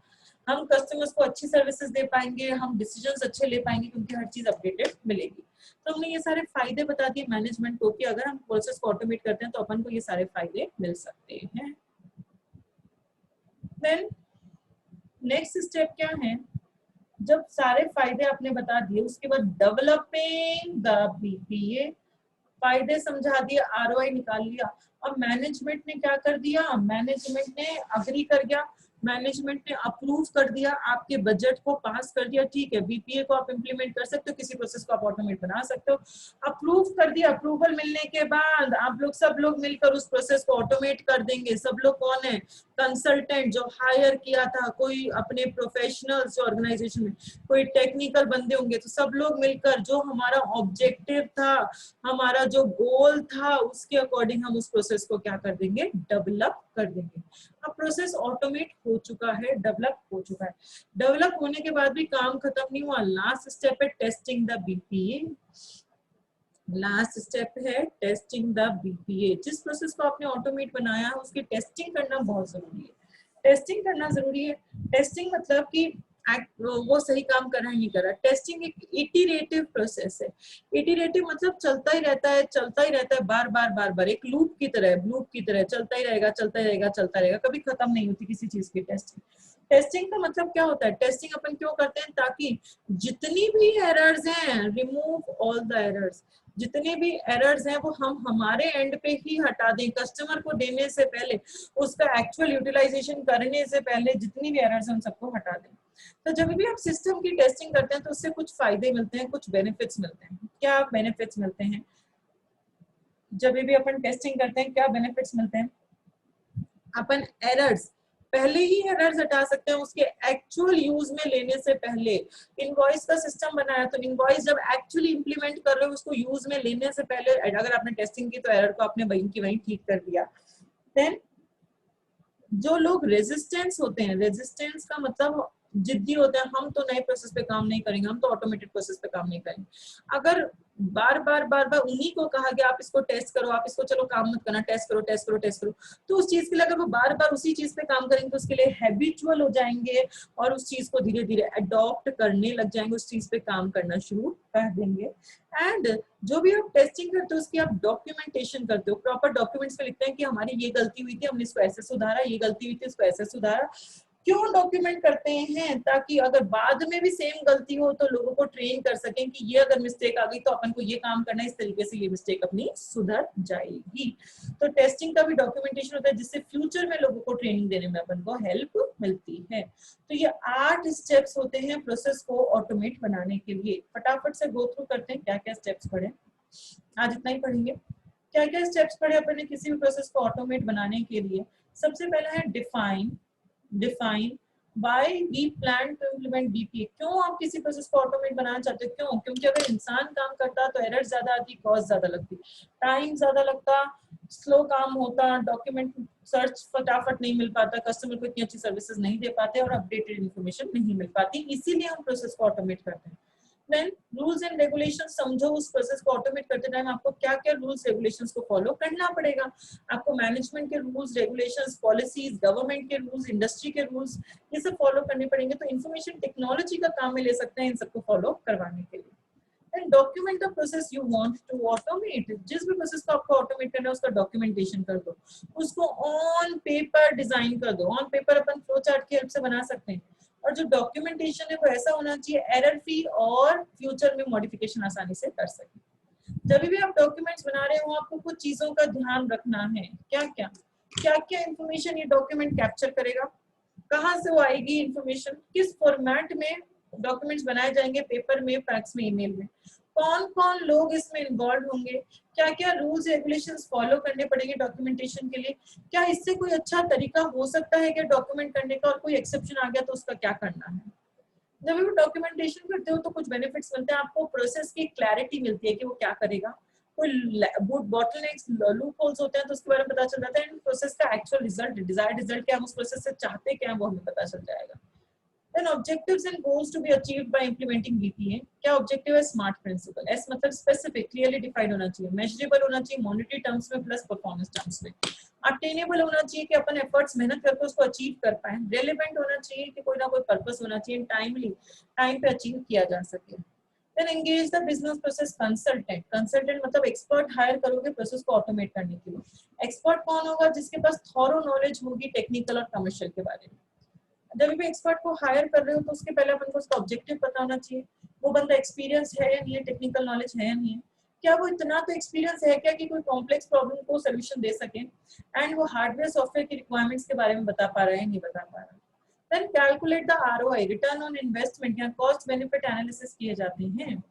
हम कस्टमर्स को अच्छी सर्विसेज दे पाएंगे, हम डिसीजंस अच्छे ले पाएंगे क्योंकि हर चीज अपडेटेड मिलेगी। तो हमने ये सारे फायदे बता दिए मैनेजमेंट को कि अगर हम प्रोसेस को ऑटोमेट करते हैं तो अपन को ये सारे फायदे मिल सकते हैं। देन नेक्स्ट स्टेप क्या है, जब सारे फायदे आपने बता दिए उसके बाद डेवलपिंग द बीपीए, फायदे समझा दिए, आरओआई निकाल लिया। अब मैनेजमेंट ने क्या कर दिया, मैनेजमेंट ने अग्री कर गया, मैनेजमेंट ने अप्रूव कर दिया, आपके बजट को पास कर दिया, ठीक है बीपीए को आप इंप्लीमेंट कर सकते हो, किसी प्रोसेस को आप ऑटोमेट बना सकते हो। अप्रूव कर दिया, अप्रूवल मिलने के बाद आप लोग सब लोग मिलकर उस प्रोसेस को ऑटोमेट कर देंगे। सब लोग कौन है, कंसल्टेंट जो हायर किया था, कोई अपने प्रोफेशनल्स ऑर्गेनाइजेशन में, कोई टेक्निकल बंदे होंगे, तो सब लोग मिलकर जो हमारा ऑब्जेक्टिव था, हमारा जो गोल था उसके अकॉर्डिंग हम उस प्रोसेस को क्या कर देंगे, डेवलप कर देंगे। अब प्रोसेस ऑटोमेट हो चुका है, डेवलप हो चुका है। डेवलप होने के बाद भी काम खत्म नहीं हुआ, लास्ट स्टेप है testing the BPA. Last step है टेस्टिंग द बीपीए। जिस प्रोसेस को आपने ऑटोमेट बनाया है उसकी टेस्टिंग करना बहुत जरूरी है, टेस्टिंग करना जरूरी है। टेस्टिंग मतलब कि वो सही काम कर रहा है नहीं कर रहा। टेस्टिंग एक इटरेटिव प्रोसेस है, इटरेटिव मतलब चलता ही रहता है, चलता ही रहता है, बार बार बार बार, एक लूप की तरह, लूप की तरह चलता ही रहेगा, चलता ही रहेगा, चलता रहेगा, कभी खत्म नहीं होती किसी चीज की टेस्टिंग। टेस्टिंग का मतलब क्या होता है, टेस्टिंग अपन क्यों करते हैं, ताकि जितनी भी एरर्स हैं, रिमूव ऑल द एरर्स, जितने भी एरर्स हैं वो हम हमारे एंड पे ही हटा दें, कस्टमर को देने से पहले, उसका एक्चुअल यूटिलाइजेशन करने से पहले जितनी भी एरर्स हैं उन सबको हटा दें। तो जब भी आप सिस्टम की टेस्टिंग करते हैं तो उससे कुछ फायदे मिलते हैं, कुछ बेनिफिट्स मिलते हैं। क्या बेनिफिट्स मिलते हैं जब भी अपन टेस्टिंग करते हैं, क्या बेनिफिट्स मिलते हैं, अपन एरर्स पहले ही एरर्स हटा सकते हैं, उसके एक्चुअल यूज में लेने से पहले। इनवॉइस का सिस्टम बनाया तो इनवॉइस जब एक्चुअली इंप्लीमेंट कर रहे हो उसको यूज में लेने से पहले अगर आपने टेस्टिंग की तो एरर को आपने वहीं की वहीं ठीक कर दिया। देन जो लोग रेजिस्टेंस होते हैं, रेजिस्टेंस का मतलब जिद्दी होते हैं, हम तो नए प्रोसेस पे काम नहीं करेंगे, हम तो ऑटोमेटेड प्रोसेस पे काम नहीं करेंगे। अगर बार बार बार बार उन्हीं को कहा गया आप इसको टेस्ट करो, आप इसको चलो काम मत करना, टेस्ट करो टेस्ट करो टेस्ट करो, तो उस चीज के लिए अगर वो बार बार उसी चीज पे काम करेंगे तो उसके लिए हैबिचुअल हो जाएंगे और उस चीज को धीरे धीरे अडॉप्ट करने लग जाएंगे, उस चीज पे काम करना शुरू कर देंगे। एंड जो भी आप टेस्टिंग करते हो उसकी आप डॉक्यूमेंटेशन करते हो, प्रॉपर डॉक्यूमेंट्स में लिखते हैं कि हमारी ये गलती हुई थी, हमने इसको ऐसे सुधारा, ये गलती हुई थी इसको ऐसे सुधारा। क्यों डॉक्यूमेंट करते हैं, ताकि अगर बाद में भी सेम गलती हो तो लोगों को ट्रेन कर सकें कि ये अगर मिस्टेक आ गई तो अपन को ये काम करना है, इस तरीके से ये मिस्टेक अपनी सुधर जाएगी। तो टेस्टिंग का भी डॉक्यूमेंटेशन होता है जिससे फ्यूचर में लोगों को ट्रेनिंग देने में अपन को हेल्प मिलती है। तो ये 8 स्टेप्स होते हैं प्रोसेस को ऑटोमेट बनाने के लिए। फटाफट से गो थ्रू करते हैं क्या क्या स्टेप्स पढ़े, आज इतना ही पढ़ेंगे। क्या क्या स्टेप्स पढ़े अपन ने किसी भी प्रोसेस को ऑटोमेट बनाने के लिए। सबसे पहला है define why we plan to implement BPA. क्यों आप किसी प्रोसेस को ऑटोमेट बनाना चाहते हो, क्यों, क्योंकि अगर इंसान काम करता तो एरर ज्यादा आती, कॉस्ट ज्यादा लगती, टाइम ज्यादा लगता, स्लो काम होता, डॉक्यूमेंट सर्च फटाफट नहीं मिल पाता, कस्टमर को इतनी अच्छी सर्विसेज नहीं दे पाते और अपडेटेड इन्फॉर्मेशन नहीं मिल पाती, इसीलिए हम प्रोसेस को ऑटोमेट करते हैं। देन रूल्स एंड रेगुलेशन समझो, उस प्रोसेस को ऑटोमेट करते टाइम आपको क्या क्या रूल्स रेगुलेशंस को फॉलो करना पड़ेगा। आपको मैनेजमेंट के रूल्स रेगुलेशंस, पॉलिसीज, गवर्नमेंट के रूल्स, इंडस्ट्री के रूल्स, ये सब फॉलो करने पड़ेंगे। तो इंफॉर्मेशन टेक्नोलॉजी का काम में ले सकते हैं इन सबको फॉलो करवाने के लिए। And document the process you want to automate. जिस भी प्रोसेस को आपको ऑटोमेट करना है उसका डॉक्यूमेंटेशन कर दो, उसको ऑन पेपर डिजाइन कर दो। On paper upon flow chart की हेल्प से बना सकते हैं, और जो डॉक्यूमेंटेशन है वो ऐसा होना चाहिए एरर फ्री और फ्यूचर में मॉडिफिकेशन आसानी से कर सके। जब भी आप डॉक्यूमेंट्स बना रहे हो आपको कुछ चीजों का ध्यान रखना है। क्या क्या इंफॉर्मेशन ये डॉक्यूमेंट कैप्चर करेगा, कहाँ से वो आएगी इंफॉर्मेशन, किस फॉर्मेट में डॉक्यूमेंट्स बनाए जाएंगे, पेपर में, फैक्स में, ईमेल में, कौन कौन लोग इसमें इन्वॉल्व होंगे, क्या क्या रूल्स रेगुलेशंस फॉलो करने पड़ेंगे डॉक्यूमेंटेशन के लिए, क्या इससे कोई अच्छा तरीका हो सकता है क्या डॉक्यूमेंट करने का, और कोई एक्सेप्शन आ गया तो उसका क्या करना है। जब भी डॉक्यूमेंटेशन करते हो तो कुछ बेनिफिट्स मिलते हैं आपको, प्रोसेस की क्लैरिटी मिलती है कि वो क्या करेगा, कोई बॉटलनेक्स, लूप होल्स होते हैं तो उसके बारे में पता चल जाता है, एंड प्रोसेस का एक्चुअल रिजल्ट, डिजायर्ड रिजल्ट क्या हम उस प्रोसेस से चाहते क्या है वो हमें पता चल जाएगा। Then objectives and goals to be achieved by implementing BPA. क्या ऑब्जेक्टिव है, स्मार्ट प्रिंसिपल। एस मतलब स्पेसिफिक, क्लियरली डिफाइंड होना चाहिए, मेजरेबल होना चाहिए मॉनेटरी टर्म्स में प्लस परफॉर्मेंस टर्म्स में, अटेनेबल होना चाहिए कि अपन एफर्ट्स मेहनत करके उसको अचीव कर पाए, रेलेवेंट होना चाहिए कि कोई ना कोई पर्पस होना चाहिए, टाइमली टाइम पे अचीव किया जा सके। Then engage the business process consultant. Consultant मतलब एक्सपर्ट हायर करोगे प्रोसेस को ऑटोमेट करने के लिए। एक्सपर्ट कौन होगा, जिसके पास थॉरो नॉलेज होगी टेक्निकल और कमर्शियल के बारे में। जब भी एक्सपर्ट को हायर कर रहे हो तो उसके पहले अपन को उसका ऑब्जेक्टिव पता होना चाहिए, वो बंदा एक्सपीरियंस है या नहीं है, टेक्निकल नॉलेज है या नहीं है, क्या वो इतना तो एक्सपीरियंस है क्या कि कोई कॉम्प्लेक्स प्रॉब्लम को सोल्यूशन दे सके, एंड वो हार्डवेयर सॉफ्टवेयर की रिक्वायरमेंट्स के बारे में बता पा रहा है नहीं बता पा रहा। Then calculate the ROI, return on investment या कॉस्ट बेनिफिट एनालिसिस किए जाते हैं,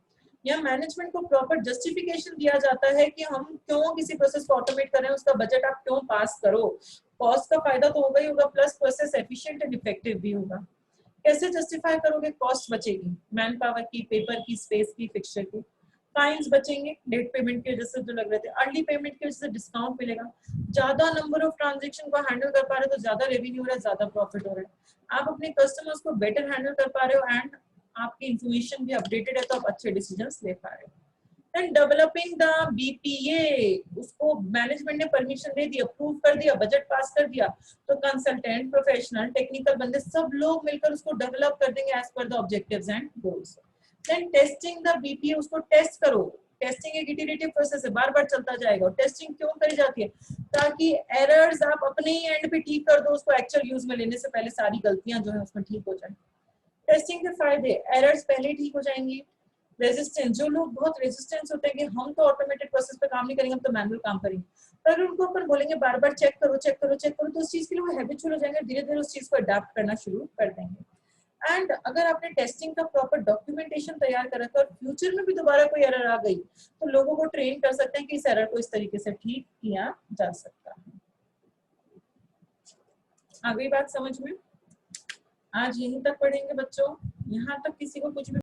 या मैनेजमेंट को प्रॉपर जस्टिफिकेशन दिया जाता है कि हम क्यों किसी प्रोसेस को ऑटोमेट कर रहे हैं, उसका बजट आप क्यों पास करो, कॉस्ट का फायदा तो होगा ही होगा, plus process efficient and effective भी होगा। कैसे जस्टिफाई करोगे, कॉस्ट बचेगी, मैन पावर की, पेपर की, स्पेस की, फिक्सचर की, फाइन्स बचेंगे लेट पेमेंट की वजह से जो लग रहे थे, अर्ली पेमेंट की वजह से डिस्काउंट मिलेगा, ज्यादा नंबर ऑफ ट्रांजेक्शन को हैंडल कर पा रहे हो तो ज्यादा रेवेन्यू हो रहा है, ज्यादा प्रॉफिट हो रहा है, आप अपने कस्टमर्स को बेटर हैंडल कर पा रहे हो, एंड आपकी इंफॉर्मेशन भी अपडेटेड है तो आप अच्छे डिसीजंस ले पा रहे हो। एंड डेवलपिंग द बीपीए, उसको मैनेजमेंट ने परमिशन दे दी, अप्रूव कर दिया, बजट पास कर दिया, तो कंसल्टेंट, प्रोफेशनल, टेक्निकल बंदे सब लोग मिलकर उसको डेवलप कर देंगे as per the objectives and goals. Then testing the BPA, उसको टेस्ट करो। टेस्टिंग एक इटरेटिव प्रोसेस है, बार बार चलता जाएगा। टेस्टिंग क्यों करी जाती है, ताकि एरर्स आप अपने ही एंड पे ठीक कर दो, उसको एक्चुअल यूज में लेने से पहले सारी गलतियां जो है उसमें ठीक हो जाए। टेस्टिंग के फायदे, एरर्स पहले ठीक हो जाएंगी। रेजिस्टेंस, जो लोग बहुत रेजिस्टेंस होते हैं कि हम तो ऑटोमेटेड प्रोसेस पे काम नहीं करेंगे, हम तो मैनुअल काम करेंगे, पर उनको अपन बोलेंगे बार बार चेक करो चेक करो चेक करो, तो उस चीज के लिए वो हैबिचुअल हो जाएंगे, धीरे धीरे उस चीज को अडाप्ट करना शुरू कर देंगे। एंड अगर आपने टेस्टिंग का प्रॉपर डॉक्यूमेंटेशन तैयार कर रखा है और फ्यूचर में भी दोबारा कोई एरर आ गई तो लोगों को ट्रेन कर सकते हैं कि इस एरर को इस तरीके से ठीक किया जा सकता है। आ गई बात समझ में? आज यहीं तक पढ़ेंगे बच्चों, यहाँ तक किसी को कुछ भी